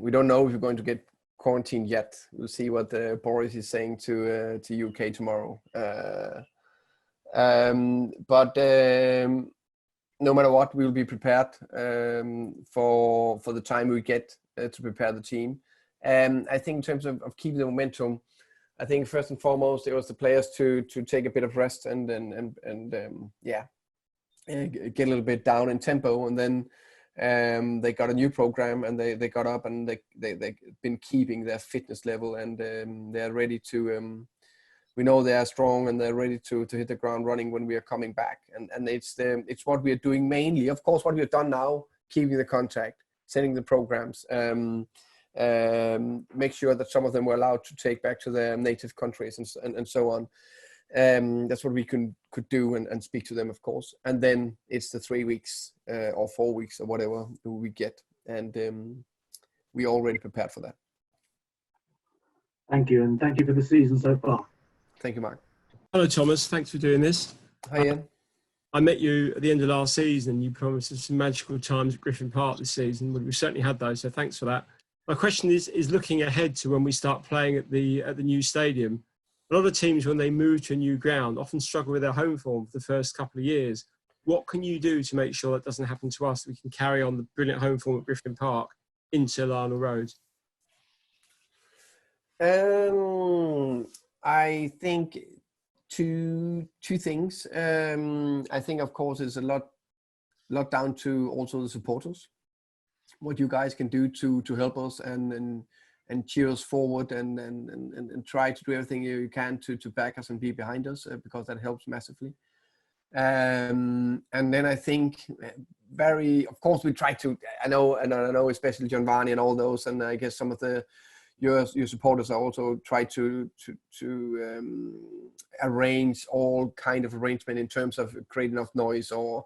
We don't know if we're going to get quarantined yet. We'll see what Boris is saying to UK tomorrow. But no matter what, we'll be prepared for the time we get to prepare the team. I think in terms of keeping the momentum, I think first and foremost it was the players to take a bit of rest and get a little bit down in tempo, and then they got a new program and they got up and they've been keeping their fitness level, and they're ready to. We know they are strong and they're ready to hit the ground running when we are coming back, and it's what we are doing mainly. Of course, what we have done now, keeping the contact, sending the programs, make sure that some of them were allowed to take back to their native countries and so on. That's what we could do and speak to them, of course. And then it's the 3 weeks or 4 weeks or whatever we get, and we already prepared for that. Thank you, and thank you for the season so far. Thank you, Mark. Hello, Thomas. Thanks for doing this. Hi, Ian. I met you at the end of last season. You promised us some magical times at Griffin Park this season. Well, we certainly had those, so thanks for that. My question is looking ahead to when we start playing at the new stadium. A lot of teams, when they move to a new ground, often struggle with their home form for the first couple of years. What can you do to make sure that doesn't happen to us, that we can carry on the brilliant home form at Griffin Park into Lionel Road? I think two things. I think, of course, it's a lot down to also the supporters. What you guys can do to help us and cheer us forward and try to do everything you can to back us and be behind us, because that helps massively. And then I think of course we try to, I know especially John Varney and all those, and I guess some of your supporters are also try to arrange all kind of arrangement in terms of creating enough noise or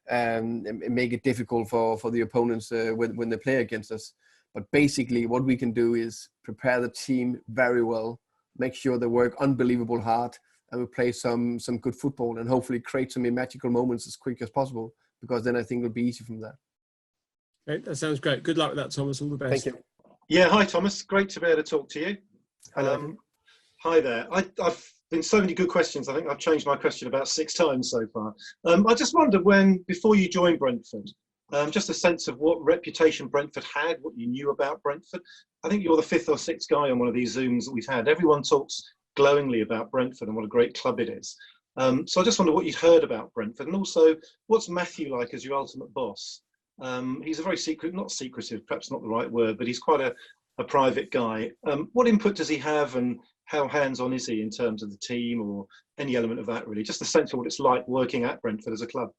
make it difficult for the opponents when they play against us. But basically what we can do is prepare the team very well, make sure they work unbelievable hard, and we play some good football and hopefully create some magical moments as quick as possible, because then I think it'll be easy from there. Okay, that sounds great. Good luck with that, Thomas. All the best. Thank you. Yeah, hi Thomas. Great to be able to talk to you. Hello. Hi there. I've been so many good questions. I think I've changed my question about 6 times so far. I just wondered before you joined Brentford, just a sense of what reputation Brentford had, what you knew about Brentford. I think you're the 5th or 6th guy on one of these Zooms that we've had. Everyone talks glowingly about Brentford and what a great club it is. So I just wonder what you'd heard about Brentford, and also what's Matthew like as your ultimate boss? He's a very not secretive, perhaps not the right word, but he's quite a private guy. What input does he have, and how hands-on is he in terms of the team or any element of that, really? Just a sense of what it's like working at Brentford as a club.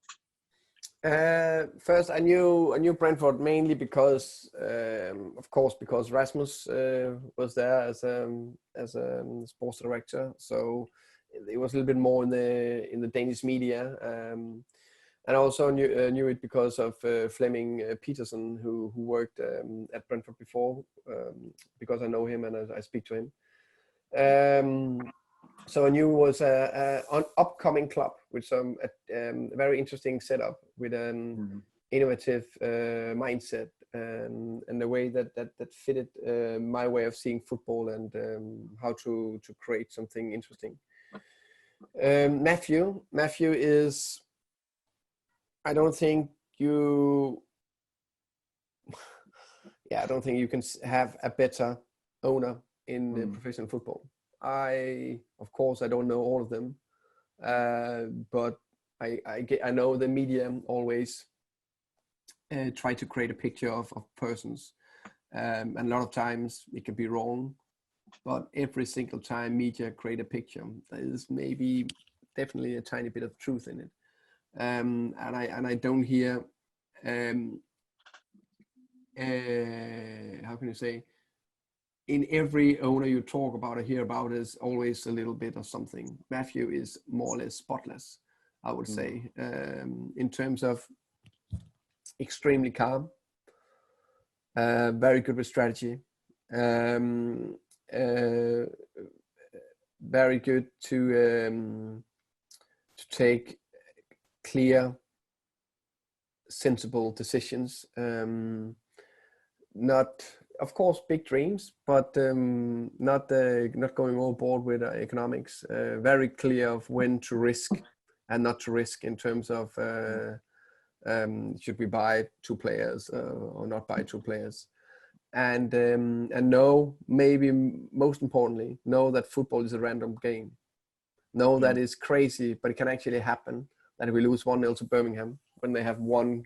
First, I knew Brentford mainly because, of course, because Rasmus was there as a sports director. So it was a little bit more in the Danish media. And I also knew it because of Flemming Petersen, who worked at Brentford before, because I know him and I speak to him. So I knew it was an upcoming club with some very interesting setup, with an innovative mindset, and the way that fitted my way of seeing football and how to create something interesting. Matthew is, I don't think you can have a better owner in professional football. Of course, I don't know all of them, but I know the media always try to create a picture of persons, and a lot of times it can be wrong, but every single time media create a picture, there is definitely a tiny bit of truth in it. And I don't hear how can you say, in every owner you talk about or hear about is always a little bit of something. Matthew is more or less spotless, I would say, in terms of extremely calm, very good with strategy, very good to take clear, sensible decisions. Not, of course, big dreams, but not going overboard with economics. Very clear of when to risk and not to risk in terms of should we buy 2 players or not buy 2 players. and know, maybe most importantly, know that football is a random game. Know that it's crazy, but it can actually happen that we lose 1-0 to Birmingham when they have one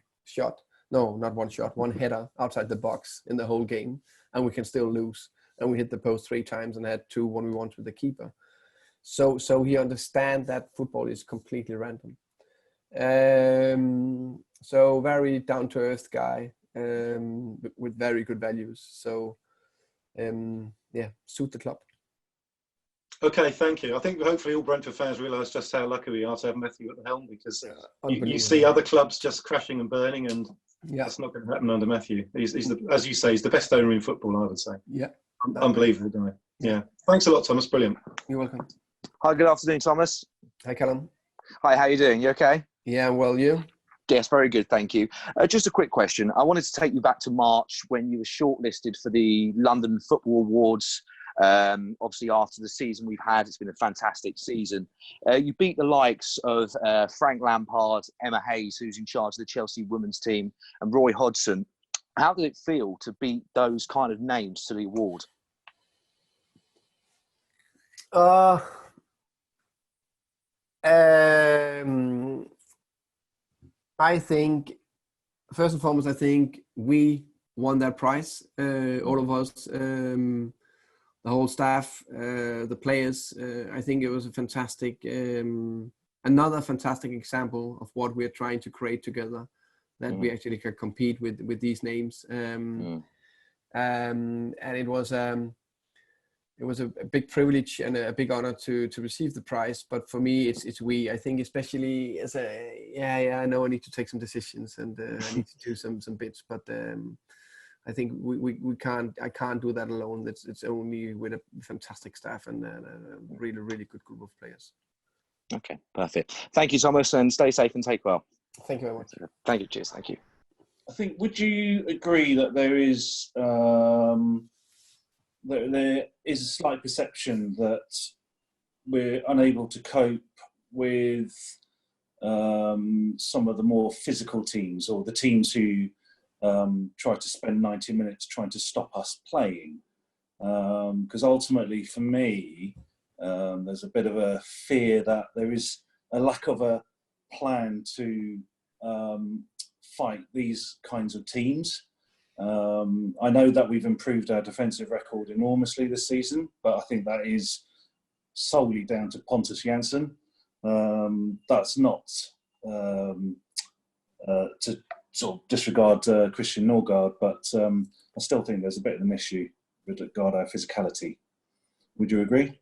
header outside the box in the whole game, and we can still lose. And we hit the post 3 times and had 2 1v1s with the keeper. So he understands that football is completely random. So very down to earth guy, with very good values. So suit the club. Okay, thank you. I think hopefully all Brentford fans realise just how lucky we are to have Matthew at the helm, because you see other clubs just crashing and burning, and that's not going to happen under Matthew. He's as you say, he's the best owner in football, I would say. Yeah. Unbelievable guy. Yeah. Thanks a lot, Thomas. Brilliant. You're welcome. Hi, good afternoon, Thomas. Hi, Callum. Hi, how you doing? You okay? Yeah, well, you? Yes, very good, thank you. Just a quick question. I wanted to take you back to March when you were shortlisted for the London Football Awards. Obviously, after the season we've had, it's been a fantastic season. You beat the likes of Frank Lampard, Emma Hayes, who's in charge of the Chelsea women's team, and Roy Hodgson. How did it feel to beat those kind of names to the award? I think, first and foremost, I think we won that prize, all of us, the whole staff, the players. I think it was a fantastic, another fantastic example of what we're trying to create together, that we actually can compete with these names. And it was a big privilege and a big honor to receive the prize. But for me, it's we. I think especially as I know I need to take some decisions and I need to do some bits. But I think we can't. I can't do that alone. It's only with a fantastic staff and a really good group of players. Okay, perfect. Thank you, Thomas, and stay safe and take well. Thank you very much. Thank you. Cheers. Thank you. I think, would you agree that there is there is a slight perception that we're unable to cope with some of the more physical teams, or the teams who try to spend 90 minutes trying to stop us playing? Because ultimately, for me, there's a bit of a fear that there is a lack of a plan to fight these kinds of teams. I know that we've improved our defensive record enormously this season, but I think that is solely down to Pontus Jansson. That's not to sort of disregard Christian Norgard, but I still think there's a bit of an issue with regard to our physicality. Would you agree?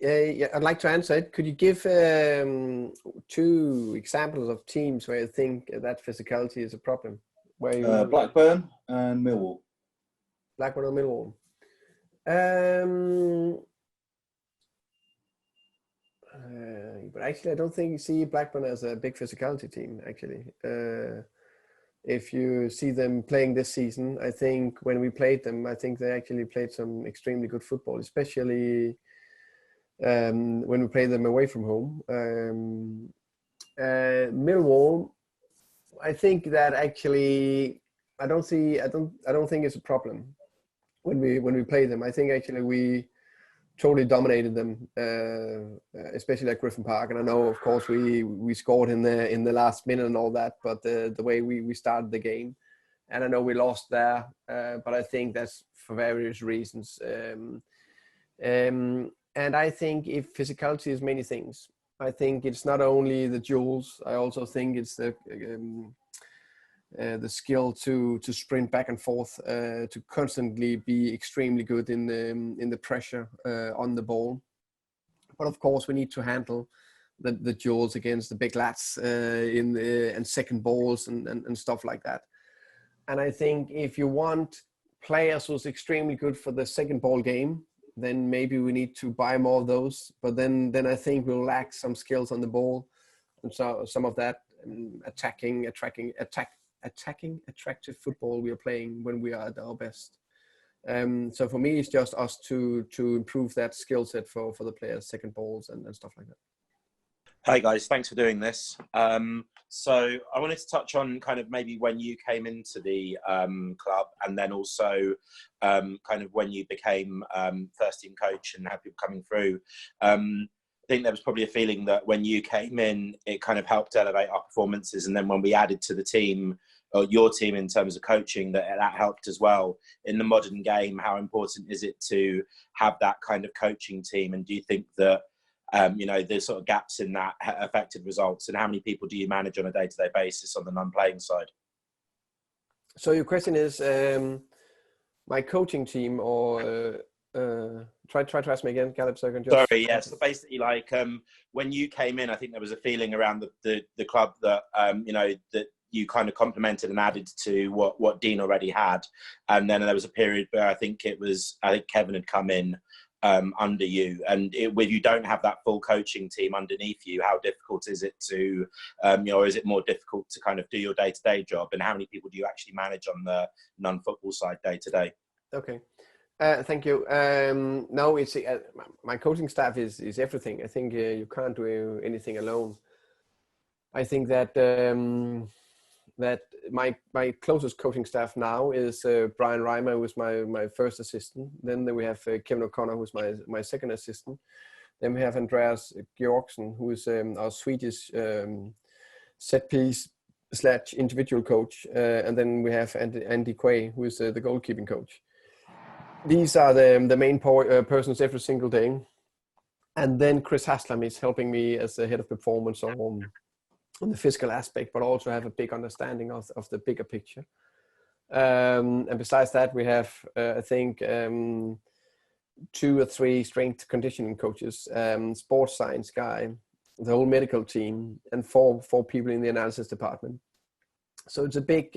Yeah, I'd like to answer it. Could you give 2 examples of teams where you think that physicality is a problem? Where you... Blackburn and Millwall. Blackburn and Millwall. But actually, I don't think you see Blackburn as a big physicality team, actually. If you see them playing this season, I think when we played them, I think they actually played some extremely good football, especially when we played them away from home. Millwall, I think that actually I don't think it's a problem when we play them. I think actually we totally dominated them, especially at Griffin Park. And I know, of course, we scored in the last minute and all that, but the way we started the game, and I know we lost there, but I think that's for various reasons. And I think if physicality is many things. I think it's not only the duels. I also think it's the skill to sprint back and forth, to constantly be extremely good in the pressure on the ball. But of course, we need to handle the duels against the big lads and second balls and stuff like that. And I think if you want players who's extremely good for the second ball game, then maybe we need to buy more of those. But then I think we'll lack some skills on the ball, and so some of that attacking, attractive football we are playing when we are at our best. So for me, it's just us to improve that skill set for the players, second balls and stuff like that. Hey guys, thanks for doing this. So I wanted to touch on kind of maybe when you came into the club, and then also kind of when you became first team coach and had people coming through. I think there was probably a feeling that when you came in, it kind of helped elevate our performances, and then when we added to the team, or your team in terms of coaching, that helped as well. In the modern game, how important is it to have that kind of coaching team? And do you think that there's sort of gaps in that affected results, and how many people do you manage on a day-to-day basis on the non-playing side? So your question is my coaching team, or try to ask me again, Caleb, so I can just... Sorry, yeah. So basically, like when you came in, I think there was a feeling around the club that that you kind of complemented and added to what Dean already had, and then there was a period where I think Kevin had come in under you, and when you don't have that full coaching team underneath you, how difficult is it to, or is it more difficult to kind of do your day-to-day job, and how many people do you actually manage on the non-football side day-to-day? Okay, thank you. No, it's my coaching staff is everything. I think you can't do anything alone. I think that that my closest coaching staff now is Brian Reimer, who is my first assistant. Then we have Kevin O'Connor, who's my second assistant. Then we have Andreas Georgsen, who is our Swedish set piece / individual coach. And then we have Andy Quay, who is the goalkeeping coach. These are the main persons every single day. And then Chris Haslam is helping me as the head of performance on the physical aspect, but also have a big understanding of the bigger picture. And besides that, we have, I think, 2 or 3 strength conditioning coaches, sports science guy, the whole medical team, and four people in the analysis department. So it's a big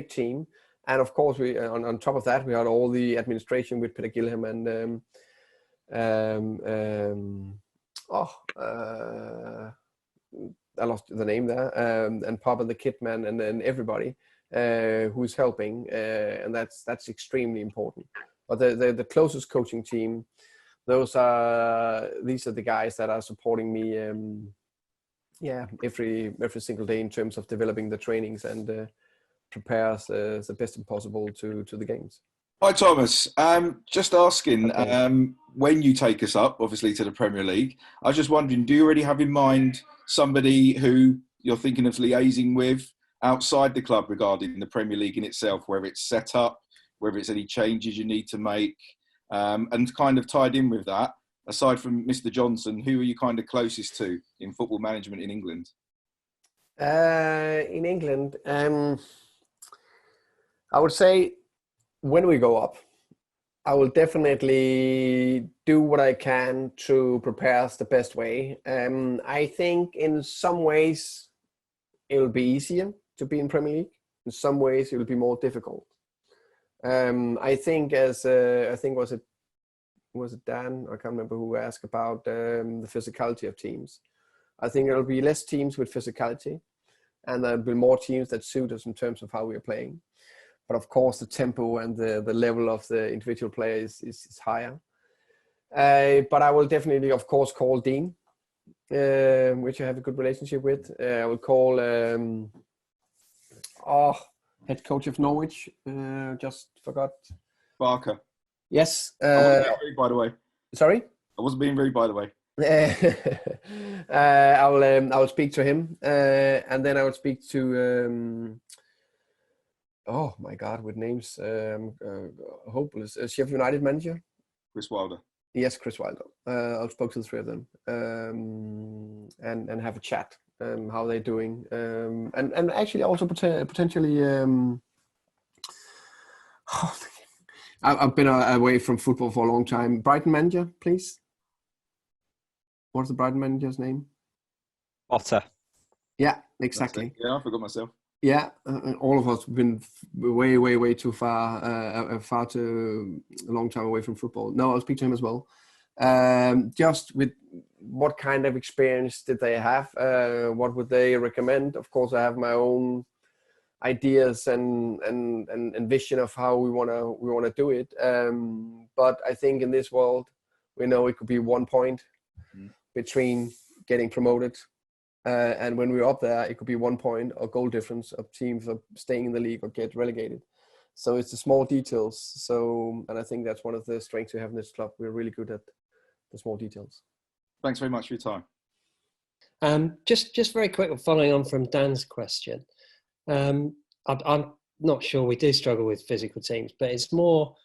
team. And of course, we on top of that, we had all the administration with Peter Gilham and I lost the name there, and Papa the Kitman, and then everybody who's helping, and that's extremely important. But the closest coaching team, these are the guys that are supporting me, every single day in terms of developing the trainings and prepare us the best possible to the games. Hi Thomas, just asking, when you take us up, obviously, to the Premier League, I was just wondering, do you already have in mind somebody who you're thinking of liaising with outside the club regarding the Premier League in itself, whether it's set up, whether it's any changes you need to make, and kind of tied in with that, aside from Mr. Johnson, who are you kind of closest to in football management in England? In England, I would say when we go up, I will definitely do what I can to prepare us the best way. I think in some ways it will be easier to be in Premier League. In some ways it will be more difficult. I think was it Dan? I can't remember who asked about the physicality of teams. I think there will be less teams with physicality, and there will be more teams that suit us in terms of how we are playing. But of course, the tempo and the level of the individual players is higher. But I will definitely, of course, call Dean, which I have a good relationship with. I will call head coach of Norwich. Just forgot. Barker. Yes. I wasn't being rude, by the way. Sorry? I wasn't being rude, by the way. I will speak to him, and then I will speak to. Oh my God, with names, hopeless. Sheffield United manager? Chris Wilder. Yes, Chris Wilder. I'll speak to the 3 of them and have a chat, how they're doing. And actually also potentially, I've been away from football for a long time. Brighton manager, please. What's the Brighton manager's name? Otter. Yeah, exactly. Yeah, I forgot myself. Yeah, all of us have been way too far, a long time away from football. No, I'll speak to him as well. Just with what kind of experience did they have? What would they recommend? Of course, I have my own ideas and vision of how we wanna do it. But I think in this world, we know it could be 1 point between getting promoted. And when we're up there, it could be 1 point or goal difference of teams of staying in the league or get relegated. So it's the small details. So, and I think that's one of the strengths we have in this club. We're really good at the small details. Thanks very much for your time. Just very quick, following on from Dan's question. I'm not sure we do struggle with physical teams, but it's more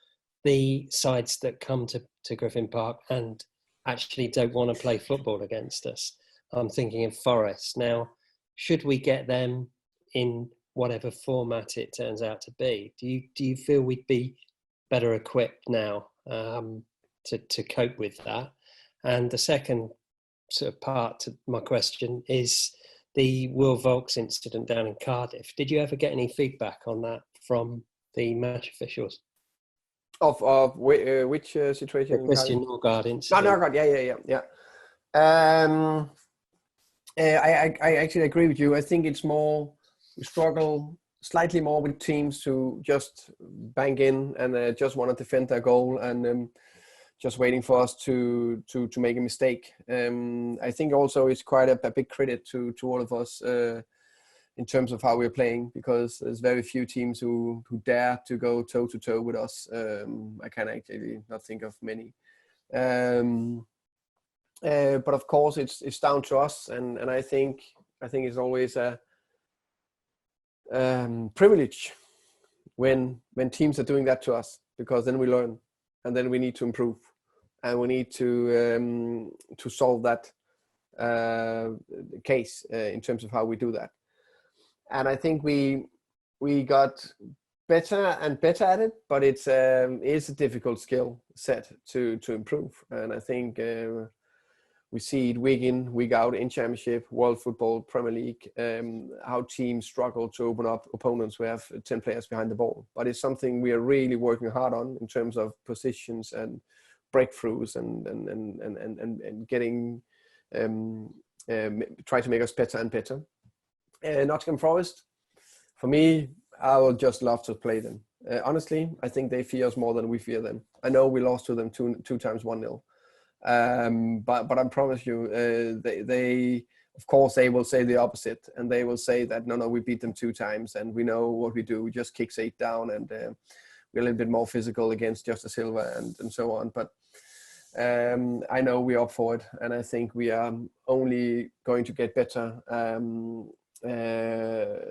the sides that come to Griffin Park and actually don't want to play football against us. I'm thinking of Forest. Now, should we get them in whatever format it turns out to be, do you feel we'd be better equipped now to cope with that? And the second sort of part to my question is the Will Volks incident down in Cardiff. Did you ever get any feedback on that from the match officials? Of which situation? The Christian Norgard incident. Oh, Norgard, yeah. I actually agree with you. I think it's more, we struggle slightly more with teams who just bang in and just want to defend their goal and just waiting for us to make a mistake. I think also it's quite a big credit to all of us in terms of how we're playing, because there's very few teams who dare to go toe to toe with us. I can actually not think of many. But of course, it's down to us, and I think it's always a privilege when teams are doing that to us, because then we learn, and then we need to improve, and we need to solve that case in terms of how we do that. And I think we got better and better at it, but it's a difficult skill set to improve, and I think. We see it week in, week out in Championship, World Football, Premier League, how teams struggle to open up opponents who have 10 players behind the ball. But it's something we are really working hard on in terms of positions and breakthroughs and getting, try to make us better and better. Nottingham Forest, for me, I would just love to play them. Honestly, I think they fear us more than we fear them. I know we lost to them two times 1-0. But I promise you, they of course they will say the opposite, and they will say that no, we beat them 2 times, and we know what we do. We just kick 8 down, and we're a little bit more physical against Justice Silva and so on. But I know we're up for it, and I think we are only going to get better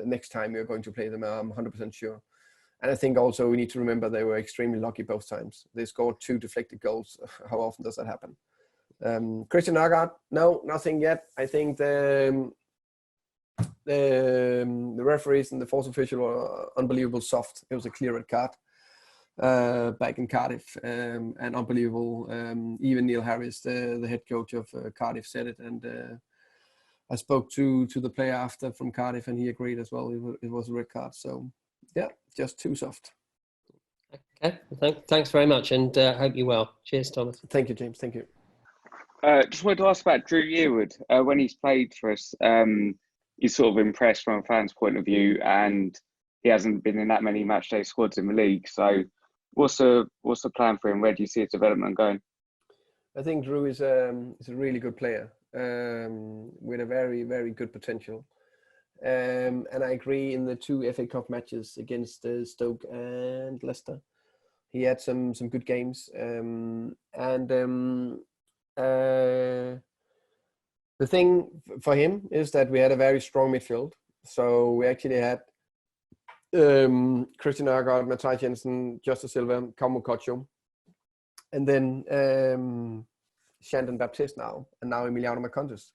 next time we are going to play them. I'm 100% sure. And I think also we need to remember they were extremely lucky both times. They scored 2 deflected goals. How often does that happen? Christian Norgard, no, nothing yet. I think the referees and the fourth official were unbelievable soft. It was a clear red card back in Cardiff, and unbelievable. Even Neil Harris, the head coach of Cardiff, said it. And I spoke to the player after from Cardiff, and he agreed as well. It was a red card. So. Yeah, just too soft. Okay, thanks very much, and hope you're well. Cheers, Thomas. Thank you, James. Thank you. Just wanted to ask about Drew Yearwood. When he's played for us, he's sort of impressed from a fan's point of view, and he hasn't been in that many matchday squads in the league. So, what's the plan for him? Where do you see his development going? I think Drew is a really good player with a very, very good potential. And I agree, in the 2 FA Cup matches against Stoke and Leicester, he had some good games. The thing for him is that we had a very strong midfield. So we actually had Christian Norgard, Matthias Jensen, Justice Silva, Kaumo Kocho, and then Shandon Baptiste now, and now Emiliano Marcondes.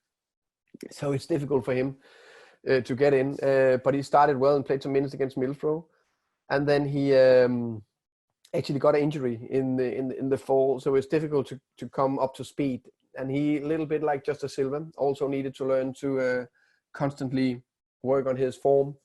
So it's difficult for him to get in, but he started well and played some minutes against Middlesbrough, and then he actually got an injury in the fall, so it's difficult to come up to speed. And he, a little bit like Justice Silva, also needed to learn to constantly work on his form,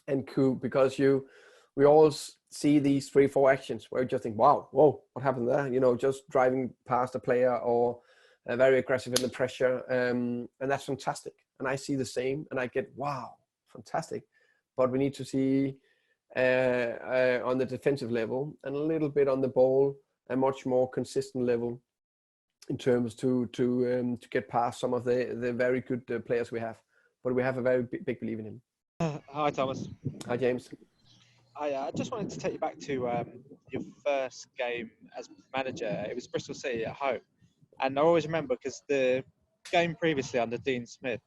and because we always see these 3-4 actions where you just think, wow, whoa, what happened there? You know, just driving past a player or very aggressive in the pressure, and that's fantastic. And I see the same, and I get, wow, fantastic. But we need to see on the defensive level and a little bit on the ball, a much more consistent level in terms to get past some of the very good players we have. But we have a very big belief in him. Hi, Thomas. Hi, James. I just wanted to take you back to your first game as manager. It was Bristol City at home. And I always remember because the game previously under Dean Smith,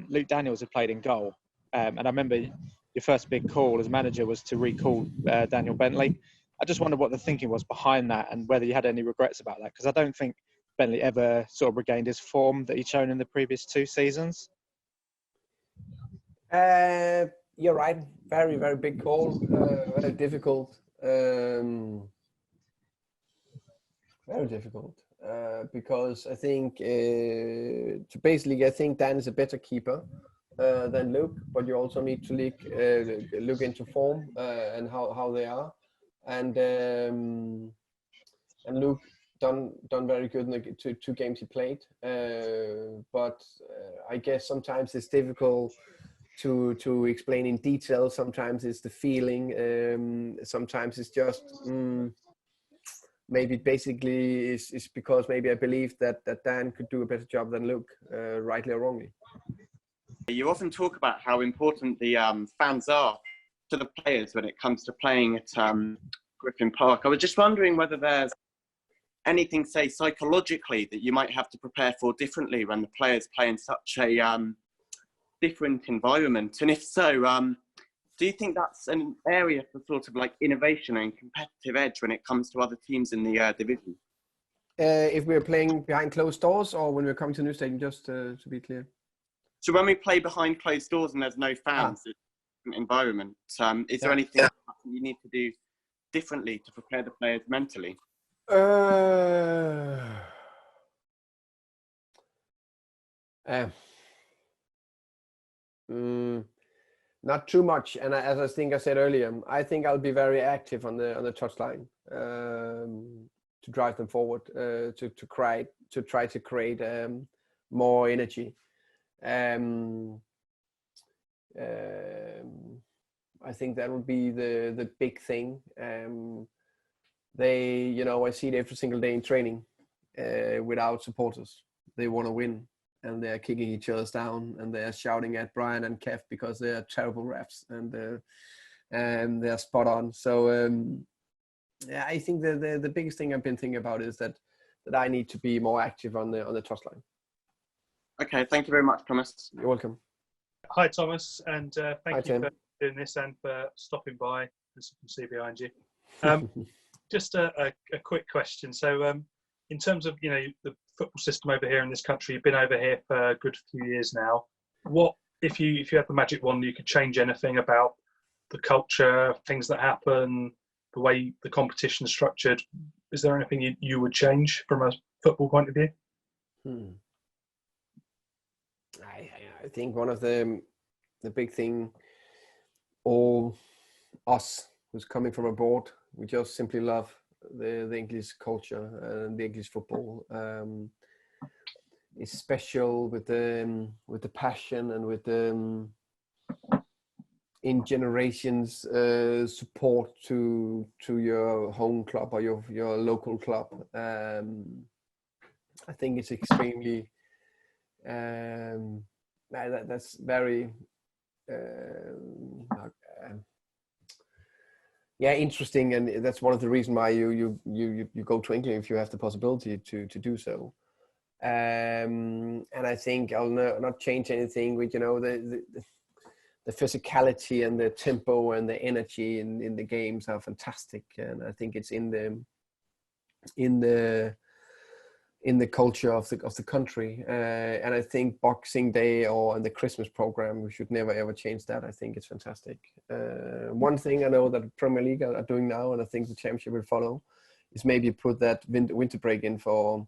Luke Daniels had played in goal. And I remember your first big call as manager was to recall Daniel Bentley. I just wondered what the thinking was behind that and whether you had any regrets about that, because I don't think Bentley ever sort of regained his form that he'd shown in the previous 2 seasons. You're right. Very, very big call. Very difficult. Very difficult. Because I think I think Dan is a better keeper than Luke, but you also need to look into form and how they are. And Luke done very good in the 2 games he played. But I guess sometimes it's difficult to explain in detail. Sometimes it's the feeling. Sometimes it's just maybe basically is because maybe I believe that Dan could do a better job than Luke, rightly or wrongly. You often talk about how important the fans are to the players when it comes to playing at Griffin Park. I was just wondering whether there's anything, say, psychologically that you might have to prepare for differently when the players play in such a different environment. And if so, do you think that's an area for sort of like innovation and competitive edge when it comes to other teams in the division? If we're playing behind closed doors or when we're coming to the new stadium, just to be clear. So when we play behind closed doors and there's no fans, it's an environment, is there anything you need to do differently to prepare the players mentally? Not too much, and as I think I said earlier, I think I'll be very active on the touchline to drive them forward, to try to create more energy. I think that would be the big thing. They, I see it every single day in training without supporters. They want to win, and they're kicking each other down, and they're shouting at Brian and Kev because they're terrible refs, and they're spot on. So I think the biggest thing I've been thinking about is that I need to be more active on the touchline. Okay, thank you very much, Thomas. You're welcome. Hi, Thomas, and thank you Tim. for doing this and for stopping by, as you can see behind you. Just a quick question. So, in terms of the football system over here in this country, you've been over here for a good few years now. What if you had the magic wand, you could change anything about the culture, things that happen, the way the competition is structured? Is there anything you would change from a football point of view? I think one of the big thing, all us who's coming from abroad, we just simply love the English culture and the English football. It's special with the passion and with the in generations support to your home club or your local club. I think it's extremely that's very interesting, and that's one of the reasons why you go to England if you have the possibility to do so. And I think I'll not change anything with the physicality and the tempo and the energy in the games are fantastic, and I think it's in the culture of the country, and I think Boxing Day or in the Christmas program, we should never ever change that. I think it's fantastic. One thing I know that the Premier League are doing now, and I think the Championship will follow, is maybe put that winter break in for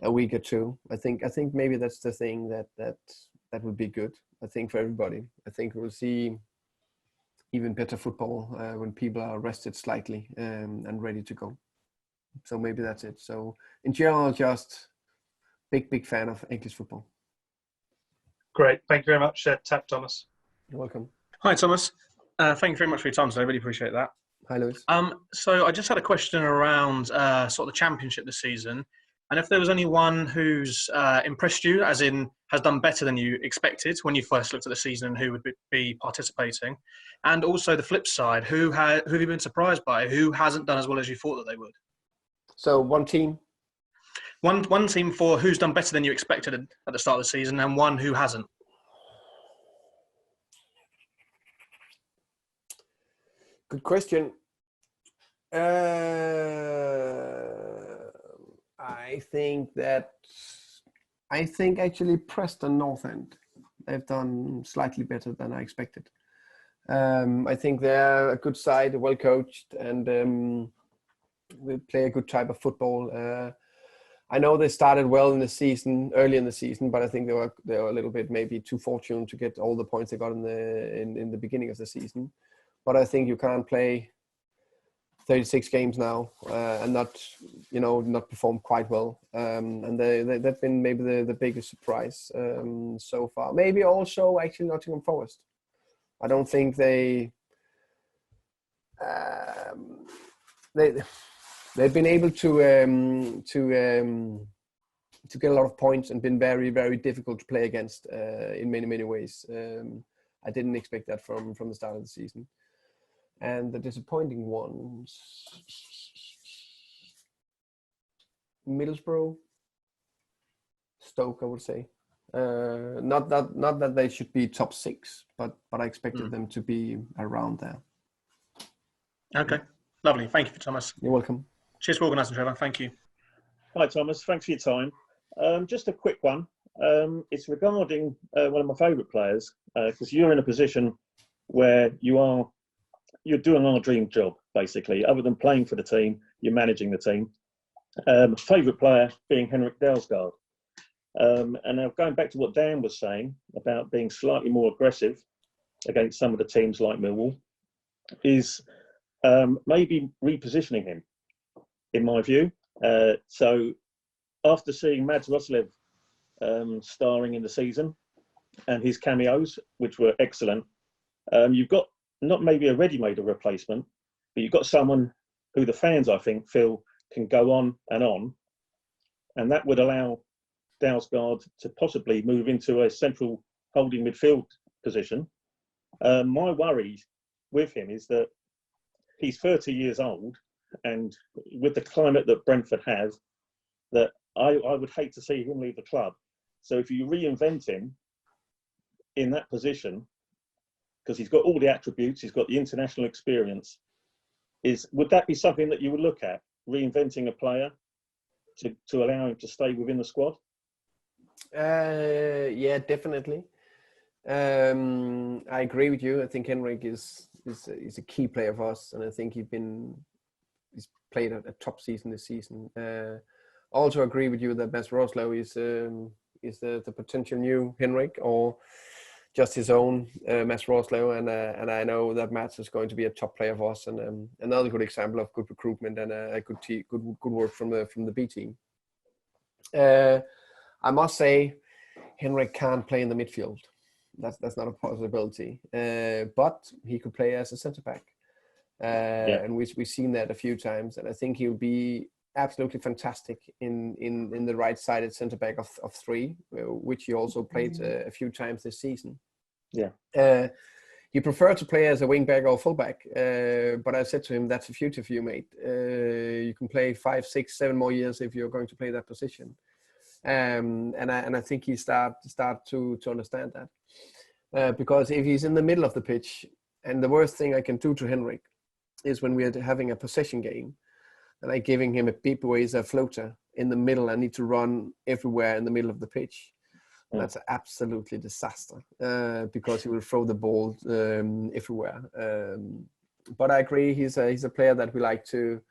a week or two. I think maybe that's the thing that would be good. I think for everybody. I think we'll see even better football when people are rested slightly and ready to go. So maybe that's it. So in general, just big fan of English football. Great. Thank you very much, Thomas. You're welcome. Hi, Thomas. Thank you very much for your time today. I really appreciate that. Hi, Lewis. So I just had a question around sort of the Championship this season. And if there was only one who's impressed you, as in has done better than you expected when you first looked at the season, and who would be participating, and also the flip side, who have you been surprised by? Who hasn't done as well as you thought that they would? So one team. One team for who's done better than you expected at the start of the season, and one who hasn't. Good question. I think actually Preston North End, they've done slightly better than I expected. I think they're a good side, well coached, and they play a good type of football. I know they started well in the season, early in the season, but I think they were a little bit maybe too fortunate to get all the points they got in the beginning of the season. But I think you can't play 36 games now and not perform quite well. And they've been maybe the biggest surprise so far. Maybe also actually Nottingham Forest. I don't think they've been able to get a lot of points and been very, very difficult to play against in many, many ways. I didn't expect that from the start of the season. And the disappointing ones, Middlesbrough, Stoke, I would say. Not that they should be top 6, but I expected them to be around there. Okay, lovely. Thank you, Thomas. You're welcome. Cheers for organising, Trevor. Thank you. Hi, Thomas. Thanks for your time. Just a quick one. It's regarding one of my favourite players, because you're in a position where you're doing our dream job, basically. Other than playing for the team, you're managing the team. Favourite player being Henrik Dalsgaard. And now going back to what Dan was saying about being slightly more aggressive against some of the teams like Millwall, is maybe repositioning him, in my view. So after seeing Mads Roslev starring in the season and his cameos, which were excellent, you've got not maybe a ready-made replacement, but you've got someone who the fans, I think, feel can go on, and that would allow Dalsgaard to possibly move into a central holding midfield position. My worry with him is that he's 30 years old, and with the climate that Brentford have, that I would hate to see him leave the club. So if you reinvent him in that position, because he's got all the attributes, he's got the international experience, would that be something that you would look at, reinventing a player to allow him to stay within the squad? Yeah, definitely. I agree with you. I think Henrik is a key player for us, and I think he's played a top season this season. Also agree with you that Mads Roslev is the potential new Henrik, or just his own Mads Roslev, and I know that Mads is going to be a top player for us, and another good example of good recruitment and a good work from the B team. I must say, Henrik can't play in the midfield. That's not a possibility. But he could play as a centre back, and we've seen that a few times. And I think he'll be absolutely fantastic in the right-sided centre back of 3, which he also played a few times this season. Yeah. He preferred to play as a wing back or full back, but I said to him, "That's the future for you, mate. You can play 5, 6, 7 more years if you're going to play that position." And I think he start to understand that, because if he's in the middle of the pitch, and the worst thing I can do to Henrik is when we're having a possession game, and I'm giving him a beep away as a floater in the middle. I need to run everywhere in the middle of the pitch. And that's absolutely disaster, because he will throw the ball everywhere. But I agree, he's a player that we like to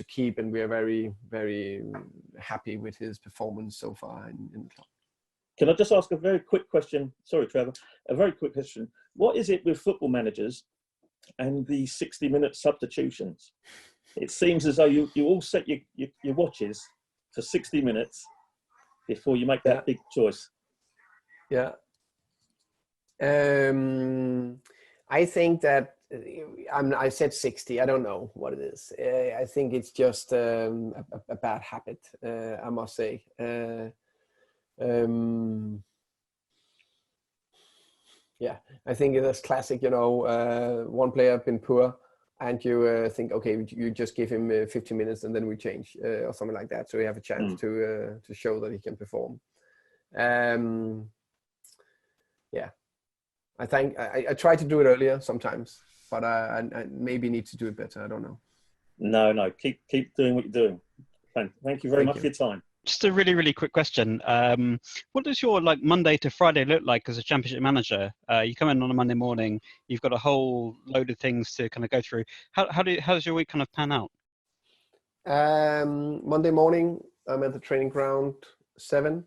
keep, and we are very, very happy with his performance so far in the club. Can I just ask a very quick question? Sorry, Trevor. A very quick question. What is it with football managers and the 60-minute substitutions? It seems as though you all set your watches for 60 minutes before you make that big choice. Yeah. I think that I said 60. I don't know what it is. I think it's just a bad habit, I must say. Yeah, I think it's classic, one player been poor and you think, okay, you just give him 15 minutes and then we change or something like that. So you have a chance to show that he can perform. Yeah, I think I try to do it earlier sometimes, but I maybe need to do it better. I don't know. No, keep doing what you're doing. Thank you very much for your time. Just a really, really quick question. What does your Monday to Friday look like as a Championship manager? You come in on a Monday morning, you've got a whole load of things to kind of go through. How does your week kind of pan out? Monday morning, I'm at the training ground 7,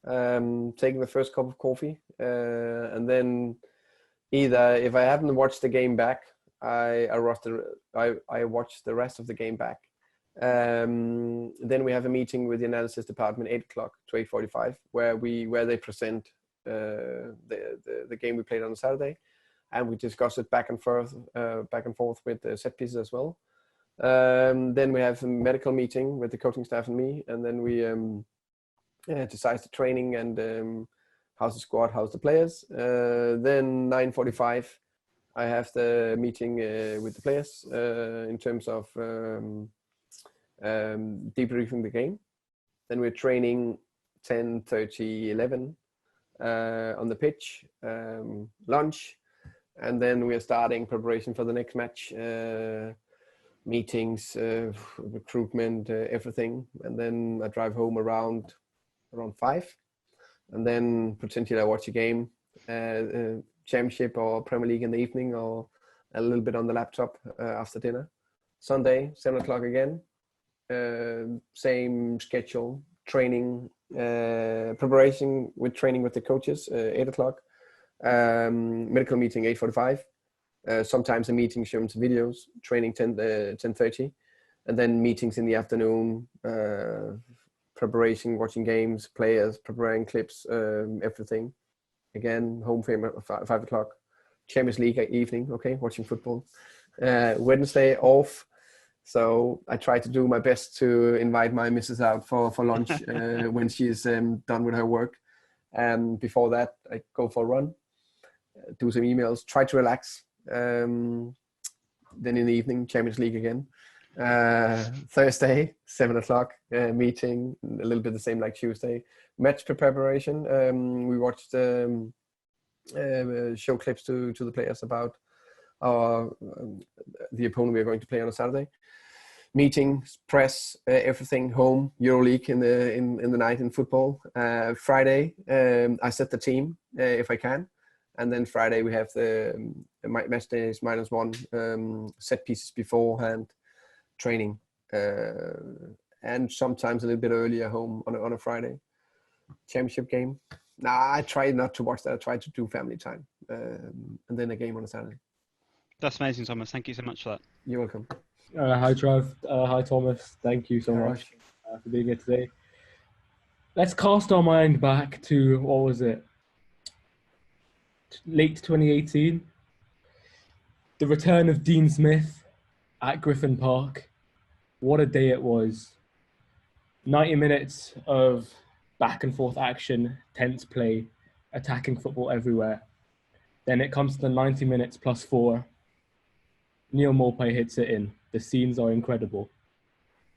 taking the first cup of coffee, and then either if I haven't watched the game back, I watch the rest of the game back. Then we have a meeting with the analysis department 8 o'clock to 8:45, where they present the game we played on Saturday, and we discuss it back and forth with the set pieces as well. Then we have a medical meeting with the coaching staff and me, and then we decide the training and how's the squad, how's the players. Then 9:45, I have the meeting with the players in terms of debriefing the game. Then we're training 10:30, 11 on the pitch, lunch, and then we're starting preparation for the next match, meetings, recruitment, everything. And then I drive home around 5, and then potentially I watch a game, Championship or Premier League in the evening, or a little bit on the laptop after dinner. Sunday, 7 o'clock again. Same schedule, training, preparation with training with the coaches, 8 o'clock, medical meeting 8:45, sometimes a meeting showing some videos, training 10:30, and then meetings in the afternoon, preparation, watching games, players, preparing clips, everything. Again, home frame at 5 o'clock, Champions League evening, okay, watching football. Wednesday off. So I try to do my best to invite my missus out for lunch when she's done with her work. And before that, I go for a run, do some emails, try to relax. Then in the evening, Champions League again. Thursday, 7 o'clock, meeting, a little bit the same like Tuesday. Match preparation. We watched show clips to the players about the opponent we are going to play on a Saturday. Meetings, press, everything, home, EuroLeague in the night in football. Friday, I set the team if I can, and then Friday we have the match days -1, set pieces beforehand, training, and sometimes a little bit earlier home on a Friday. Championship game. Nah, I try not to watch that. I try to do family time, and then a game on a Saturday. That's amazing, Thomas. Thank you so much for that. You're welcome. Hi, Trav. Hi, Thomas. Thank you so much for being here today. Let's cast our mind back to, what was it? Late 2018. The return of Dean Smith at Griffin Park. What a day it was. 90 minutes of back and forth action, tense play, attacking football everywhere. Then it comes to the 90 minutes +4. Neil Maupay hits it in. The scenes are incredible.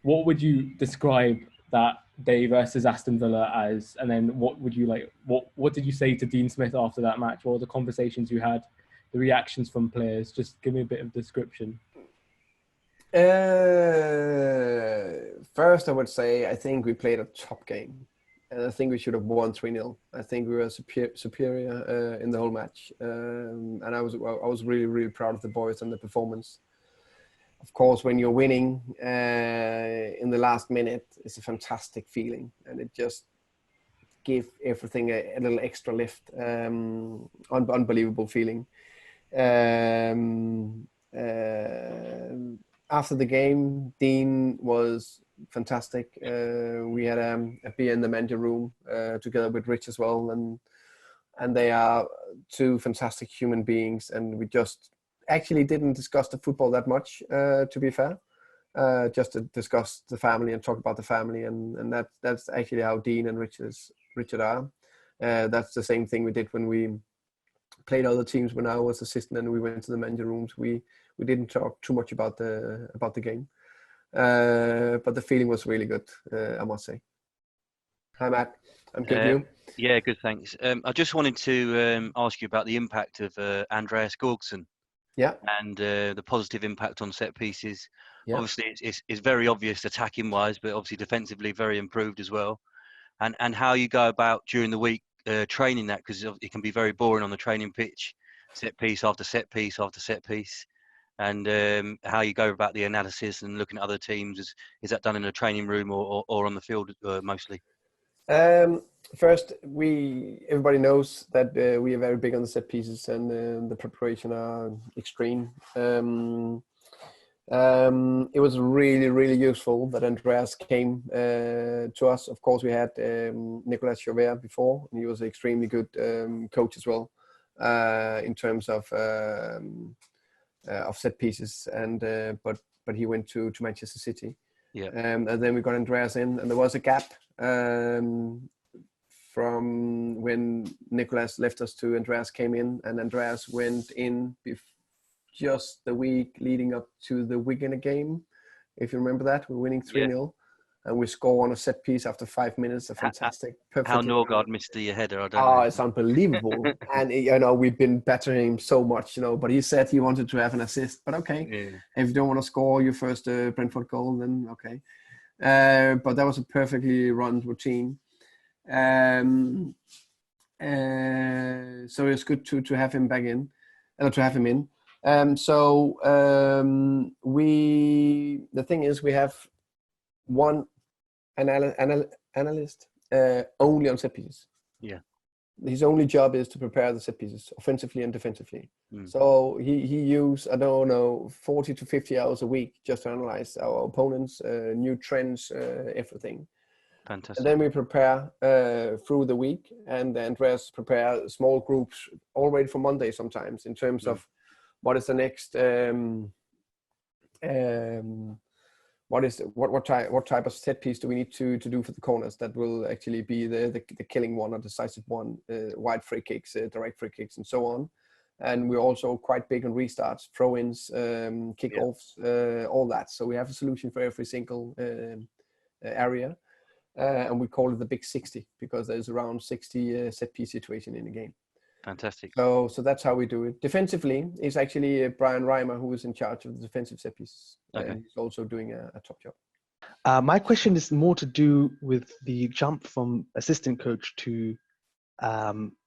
What would you describe that day versus Aston Villa as? And then what would you like? What did you say to Dean Smith after that match? What were the conversations you had? The reactions from players? Just give me a bit of description. First, I would say I think we played a top game, and I think we should have won 3-0. I think we were superior in the whole match, and I was really, really proud of the boys and the performance. Of course, when you're winning in the last minute, it's a fantastic feeling, and it just gives everything a little extra lift. Unbelievable feeling. After the game, Dean was fantastic. We had a beer in the manager room together with Rich as well, and they are two fantastic human beings, and we just actually didn't discuss the football that much, to be fair. Just to discuss the family and talk about the family, and that's actually how Dean and Richard are. That's the same thing we did when we played other teams when I was assistant and we went to the manager rooms. We didn't talk too much about the game, but the feeling was really good, I must say. Hi Matt, I'm good. You? Yeah, good, thanks. I just wanted to ask you about the impact of Andreas Gorgson. Yeah. And the positive impact on set pieces. Yeah. Obviously, it's very obvious attacking wise, but obviously defensively very improved as well. And how you go about during the week training that, because it can be very boring on the training pitch, set piece after set piece after set piece. And how you go about the analysis and looking at other teams. Is that done in a training room or on the field mostly? First, everybody knows that we are very big on the set pieces, and the preparation are extreme. It was really, really useful that Andreas came to us. Of course, we had Nicolas Chauvert before, and he was an extremely good coach as well in terms of set pieces. And but he went to Manchester City. Yeah. And then we got Andreas in, and there was a gap from when Nicolas left us to Andreas came in, and Andreas went in just the week leading up to the Wigan game. If you remember that, we're winning 3-0, and we score on a set piece after 5 minutes. A fantastic, perfect. How Norgard missed the header, I don't know. Oh, it's unbelievable. And, we've been battering him so much, but he said he wanted to have an assist. But okay, if you don't want to score your first Brentford goal, then okay. But that was a perfectly run routine. So it's good to have him back in, to have him in. The thing is, we have one analyst only on set pieces. Yeah. His only job is to prepare the set pieces, offensively and defensively. So he used, 40 to 50 hours a week just to analyze our opponents, new trends, everything. Fantastic. And then we prepare through the week, and Andreas prepare small groups already for Monday sometimes in terms of what is the next, what type of set piece do we need to do for the corners that will actually be the killing one or decisive one, wide free kicks, direct free kicks, and so on. And we're also quite big on restarts, throw-ins, kickoffs, all that. So we have a solution for every single area. And we call it the Big 60 because there's around 60 set piece situation in the game. Fantastic. So that's how we do it. Defensively, it's actually Brian Reimer who is in charge of the defensive set pieces. Okay. He's also doing a top job. My question is more to do with the jump from assistant coach to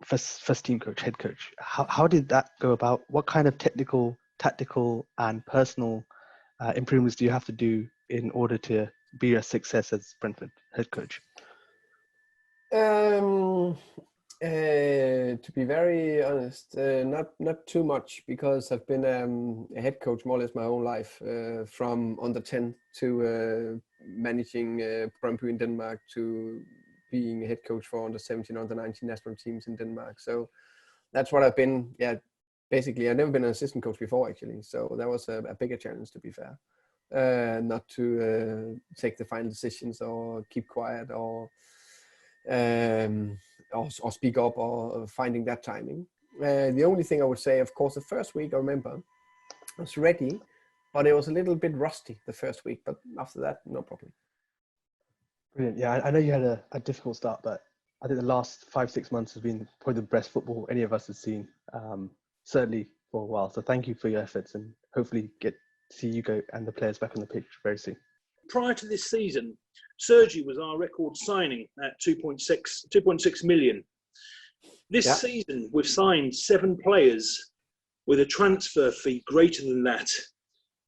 first team coach, head coach. How did that go about? What kind of technical, tactical, and personal improvements do you have to do in order to be a success as Brentford head coach? To be very honest, not too much, because I've been a head coach more or less my whole life, from under 10 to managing Brøndby in Denmark to being a head coach for under 17, under 19 national teams in Denmark. So that's what I've been. Yeah, basically, I've never been an assistant coach before actually. So that was a bigger challenge, to be fair. Not to take the final decisions or keep quiet or speak up or finding that timing. The only thing I would say, of course, the first week I remember I was ready, but it was a little bit rusty the first week. But after that, no problem. Brilliant. Yeah, I know you had a difficult start, but I think the last 5-6 months has been probably the best football any of us have seen, certainly for a while. So thank you for your efforts, and hopefully get to see you go and the players back on the pitch very soon. Prior to this season, Sergi was our record signing at 2.6 million. This season, we've signed 7 players with a transfer fee greater than that.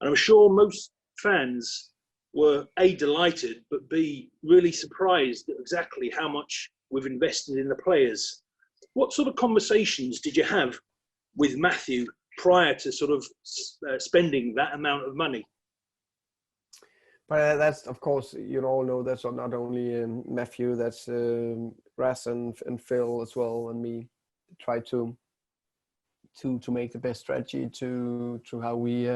And I'm sure most fans were A, delighted, but B, really surprised at exactly how much we've invested in the players. What sort of conversations did you have with Matthew prior to sort of spending that amount of money? But that's, of course, you all know that's not only Matthew, that's Ras and Phil as well, and me. Try to to make the best strategy to how we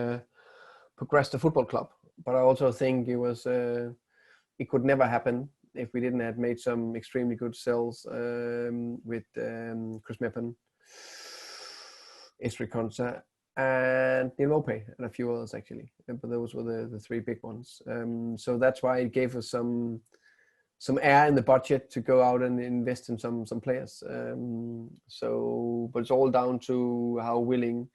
progress the football club. But I also think it could never happen if we didn't have made some extremely good sells with Chris Meppen, Estri Konsa, and Neil Mopay, and a few others actually. But those were the three big ones. So that's why it gave us some air in the budget to go out and invest in some players. But it's all down to how willing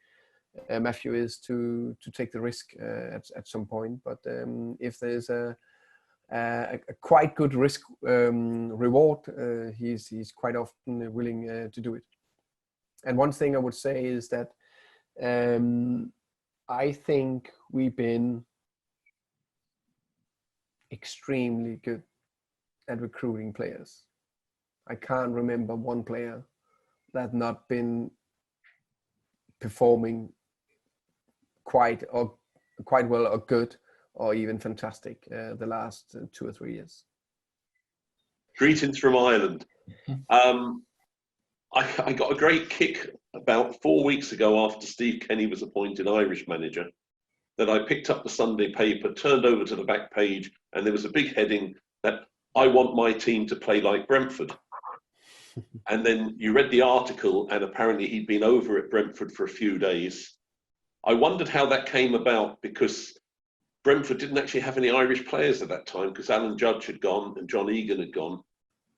Matthew is to take the risk at some point. But if there's a quite good risk reward, he's quite often willing to do it. And one thing I would say is that I think we've been extremely good at recruiting players. I can't remember one player that not been performing quite well or good or even fantastic the last 2 or 3 years. Greetings from Ireland. I got a great kick about 4 weeks ago after Steve Kenny was appointed Irish manager, that I picked up the Sunday paper, turned over to the back page, and there was a big heading that I want my team to play like Brentford. And then you read the article, and apparently he'd been over at Brentford for a few days. I wondered how that came about, because Brentford didn't actually have any Irish players at that time, because Alan Judge had gone and John Egan had gone.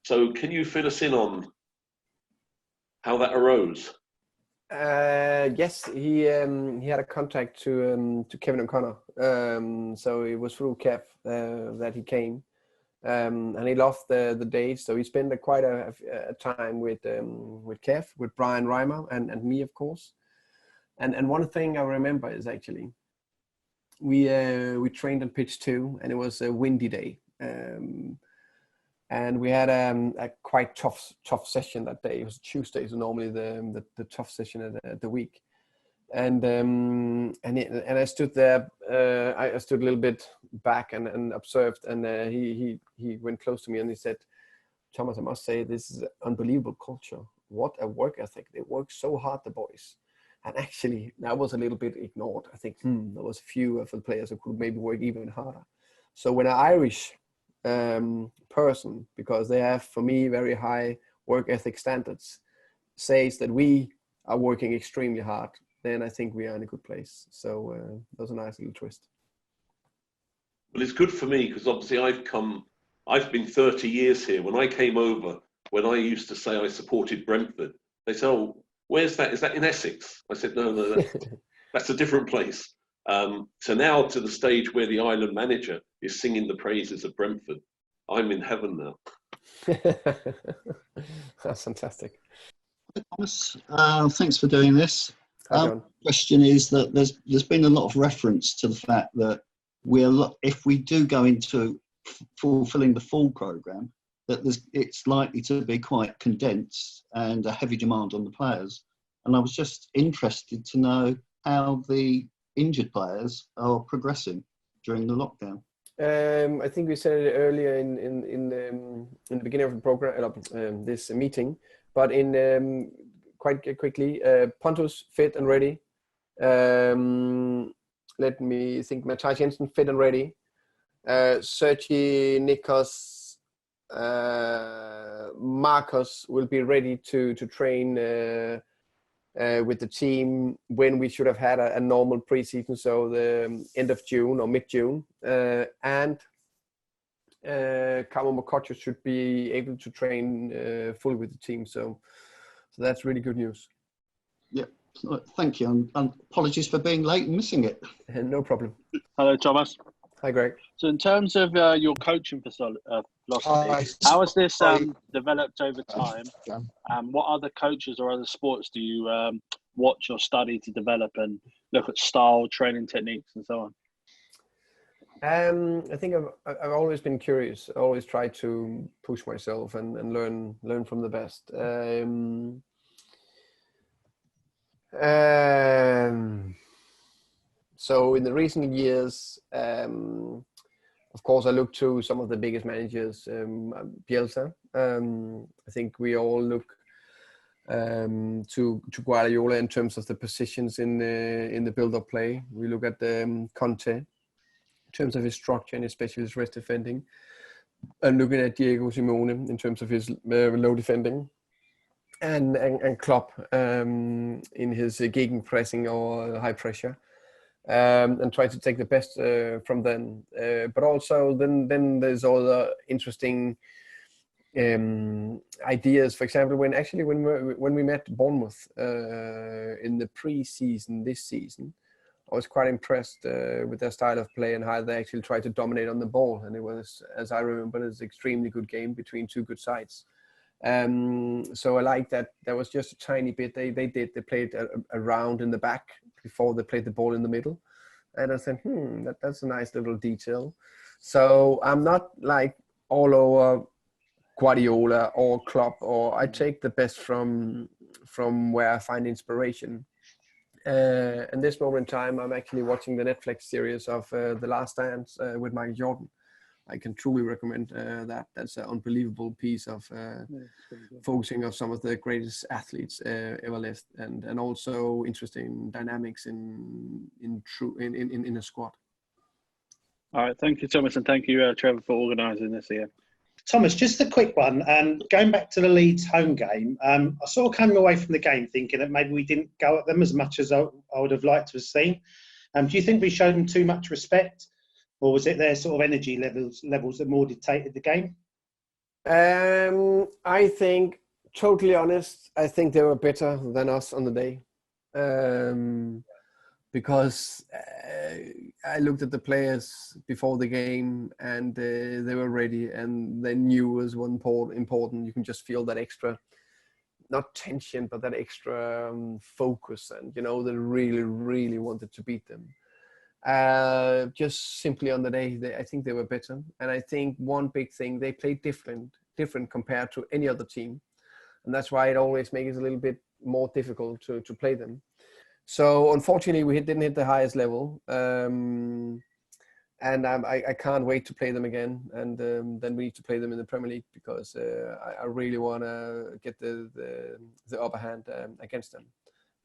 So can you fill us in on how that arose? Yes, he had a contact to Kevin O'Connor. So it was through Kev that he came. And he loved the days, so he spent quite a time with Kev, with Brian Reimer, and me, of course. And one thing I remember is actually we trained on pitch 2, and it was a windy day, and we had a quite tough session that day. It was Tuesday, so normally the tough session of the week. And I stood there. I stood a little bit back and observed. And he went close to me and he said, "Thomas, I must say this is an unbelievable culture. What a work ethic! They work so hard, the boys." And actually, that was a little bit ignored. I think there was a few of the players who could maybe work even harder. So when an Irish person, because they have, for me, very high work ethic standards, says that we are working extremely hard, then I think we are in a good place. So that was a nice little twist. Well, it's good for me, because obviously I've been 30 years here. When I came over, when I used to say I supported Brentford, they said, "Oh, where's that? Is that in Essex?" I said, no, that's a different place. So now to the stage where the Ireland manager is singing the praises of Brentford, I'm in heaven now. That's fantastic. Thomas, thanks for doing this. Question is that there's been a lot of reference to the fact that if we do go into fulfilling the full programme, that it's likely to be quite condensed and a heavy demand on the players. And I was just interested to know how the injured players are progressing during the lockdown. I think we said it earlier in the beginning of the program, this meeting, but in quite quickly, Pontus fit and ready. Let me think. Matthijs Jensen fit and ready. Sergi, Nikos, Marcos will be ready to train with the team when we should have had a normal preseason, so the end of June or mid-June. And Kamo Mokocho should be able to train fully with the team. So that's really good news. Yeah, thank you. And apologies for being late and missing it. No problem. Hello, Thomas. Hi, Greg. So in terms of your coaching philosophy, how has this developed over time? What other coaches or other sports do you watch or study to develop and look at style, training techniques and so on? I think I've always been curious. I always try to push myself and learn from the best. So in the recent years, of course, I look to some of the biggest managers, Bielsa. I think we all look Guardiola in terms of the positions in the build-up play. We look at Conte in terms of his structure and especially his rest defending, and looking at Diego Simeone in terms of his low defending, and Klopp in his gegenpressing or high pressure, and try to take the best from them. But also then there's all the interesting ideas. For example, when we met Bournemouth in the pre-season this season, I was quite impressed with their style of play and how they actually tried to dominate on the ball. And it was, as I remember, it was an extremely good game between two good sides. So I like that. There was just a tiny bit they played a round in the back before they played the ball in the middle, and I said, that's a nice little detail. So I'm not like all over Guardiola or Klopp, or I take the best from where I find inspiration. And this moment in time, I'm actually watching the Netflix series of The Last Dance with Michael Jordan. I can truly recommend that. That's an unbelievable piece of focusing on some of the greatest athletes ever lived, and also interesting dynamics in a squad. All right, thank you, Thomas, and thank you, Trevor, for organising this here. Thomas, just a quick one. Going back to the Leeds home game, I sort of came away from the game thinking that maybe we didn't go at them as much as I would have liked to have seen. Do you think we showed them too much respect, or was it their sort of energy levels that more dictated the game? I think, totally honest, I think they were better than us on the day. Because I looked at the players before the game, and they were ready, and they knew it was important. You can just feel that extra, not tension, but that extra focus, and they really, really wanted to beat them. Just simply on the day, I think they were better. And I think one big thing, they played different compared to any other team. And that's why it always makes it a little bit more difficult to play them. So unfortunately, we didn't hit the highest level. And I can't wait to play them again. And then we need to play them in the Premier League, because I really want to get the upper hand against them.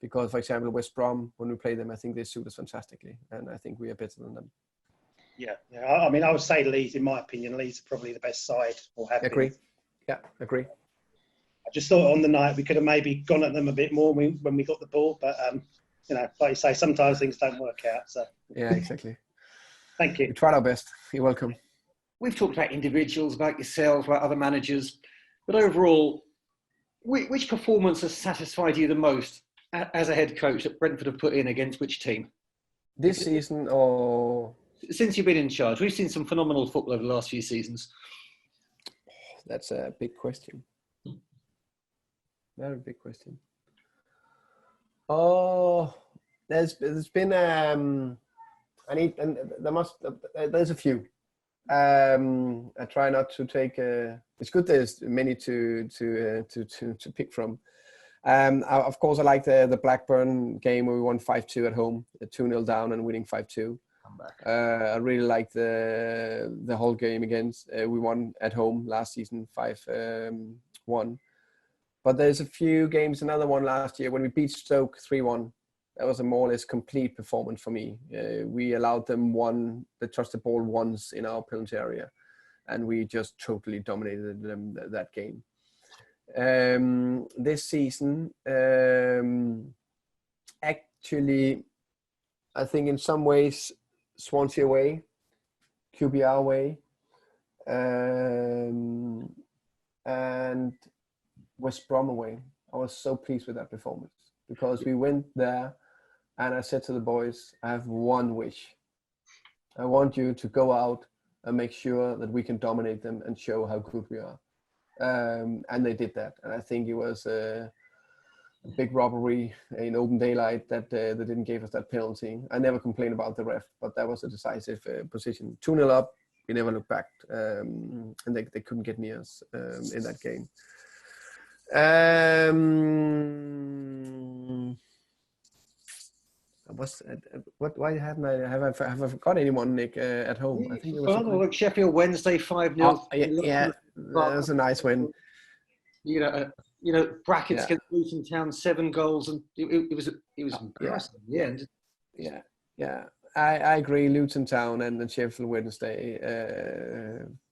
Because, for example, West Brom, when we play them, I think they suit us fantastically, and I think we are better than them. Yeah. I mean, I would say Leeds, in my opinion, Leeds are probably the best side, or have Agree. been. Yeah, agree. I just thought on the night we could have maybe gone at them a bit more when we got the ball, but like you say, sometimes things don't work out. So yeah, exactly. Thank you. We tried our best. You're welcome. We've talked about individuals, about yourselves, about other managers, but overall, which performance has satisfied you the most as a head coach that Brentford have put in against which team? This season, or since you've been in charge? We've seen some phenomenal football over the last few seasons. That's a big question. Very big question. Oh, there's been there's a few. I try not to take. It's good there's many to pick from. Of course, I like the Blackburn game where we won 5-2 at home, 2-0 down and winning 5-2. I really like the whole game against. We won at home last season 5-1. But there's a few games, another one last year when we beat Stoke 3-1. That was a more or less complete performance for me. We allowed them they touched the ball once in our penalty area, and we just totally dominated them that game. This season, actually, I think in some ways, Swansea away, QPR away, and West Brom away. I was so pleased with that performance, because we went there and I said to the boys, I have one wish. I want you to go out and make sure that we can dominate them and show how good we are. And they did that. And I think it was a big robbery in open daylight that they didn't give us that penalty. I never complain about the ref, but that was a decisive position. 2-0 up, we never looked back. And they couldn't get near us in that game. Why haven't have I forgot anyone, Nick, at home? I think it was Sheffield Wednesday 5-0. Yeah, that was a nice win. You know, brackets Yeah. against Luton Town, 7 goals, and it was embarrassing in the end. Yeah. I agree. Luton Town and the Sheffield Wednesday.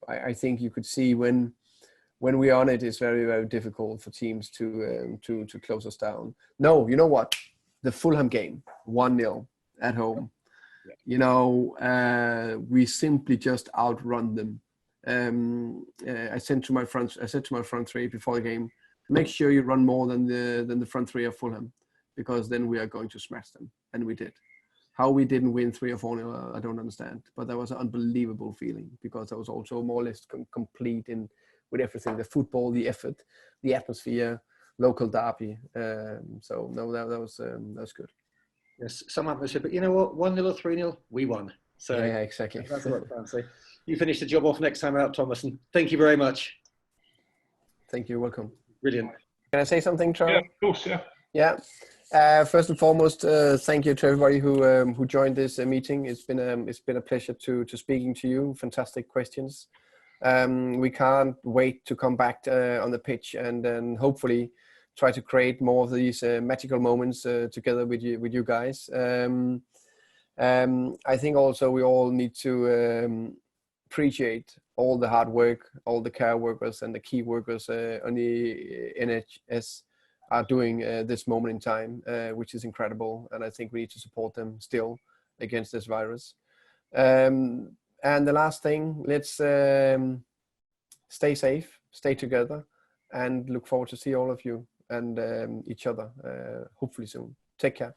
I think you could see when we're on it, it's very, very difficult for teams to close us down. No, you know what? The Fulham game, 1-0 at home. You know, we simply just outrun them. I said to my front three before the game, make sure you run more than the front three of Fulham, because then we are going to smash them, and we did. How we didn't win 3 or 4-0, I don't understand. But that was an unbelievable feeling, because I was also more or less complete with everything: the football, the effort, the atmosphere, local derby. So no, that was good. Yes, some atmosphere, but you know what? 1-0 or 3-0, we won. So yeah, exactly. That's what I'm trying to say. You finish the job off next time out, Thomas, and thank you very much. Thank you. Welcome. Brilliant. Can I say something, Charlie? Yeah, of course. Yeah. Yeah. First and foremost, thank you to everybody who joined this meeting. It's been a pleasure to speaking to you. Fantastic questions. We can't wait to come back on the pitch and then hopefully try to create more of these magical moments together with you guys. I think also we all need to appreciate all the hard work, all the care workers and the key workers on the NHS are doing this moment in time, which is incredible. And I think we need to support them still against this virus. And the last thing, let's stay safe, stay together, and look forward to see all of you and each other hopefully soon. Take care.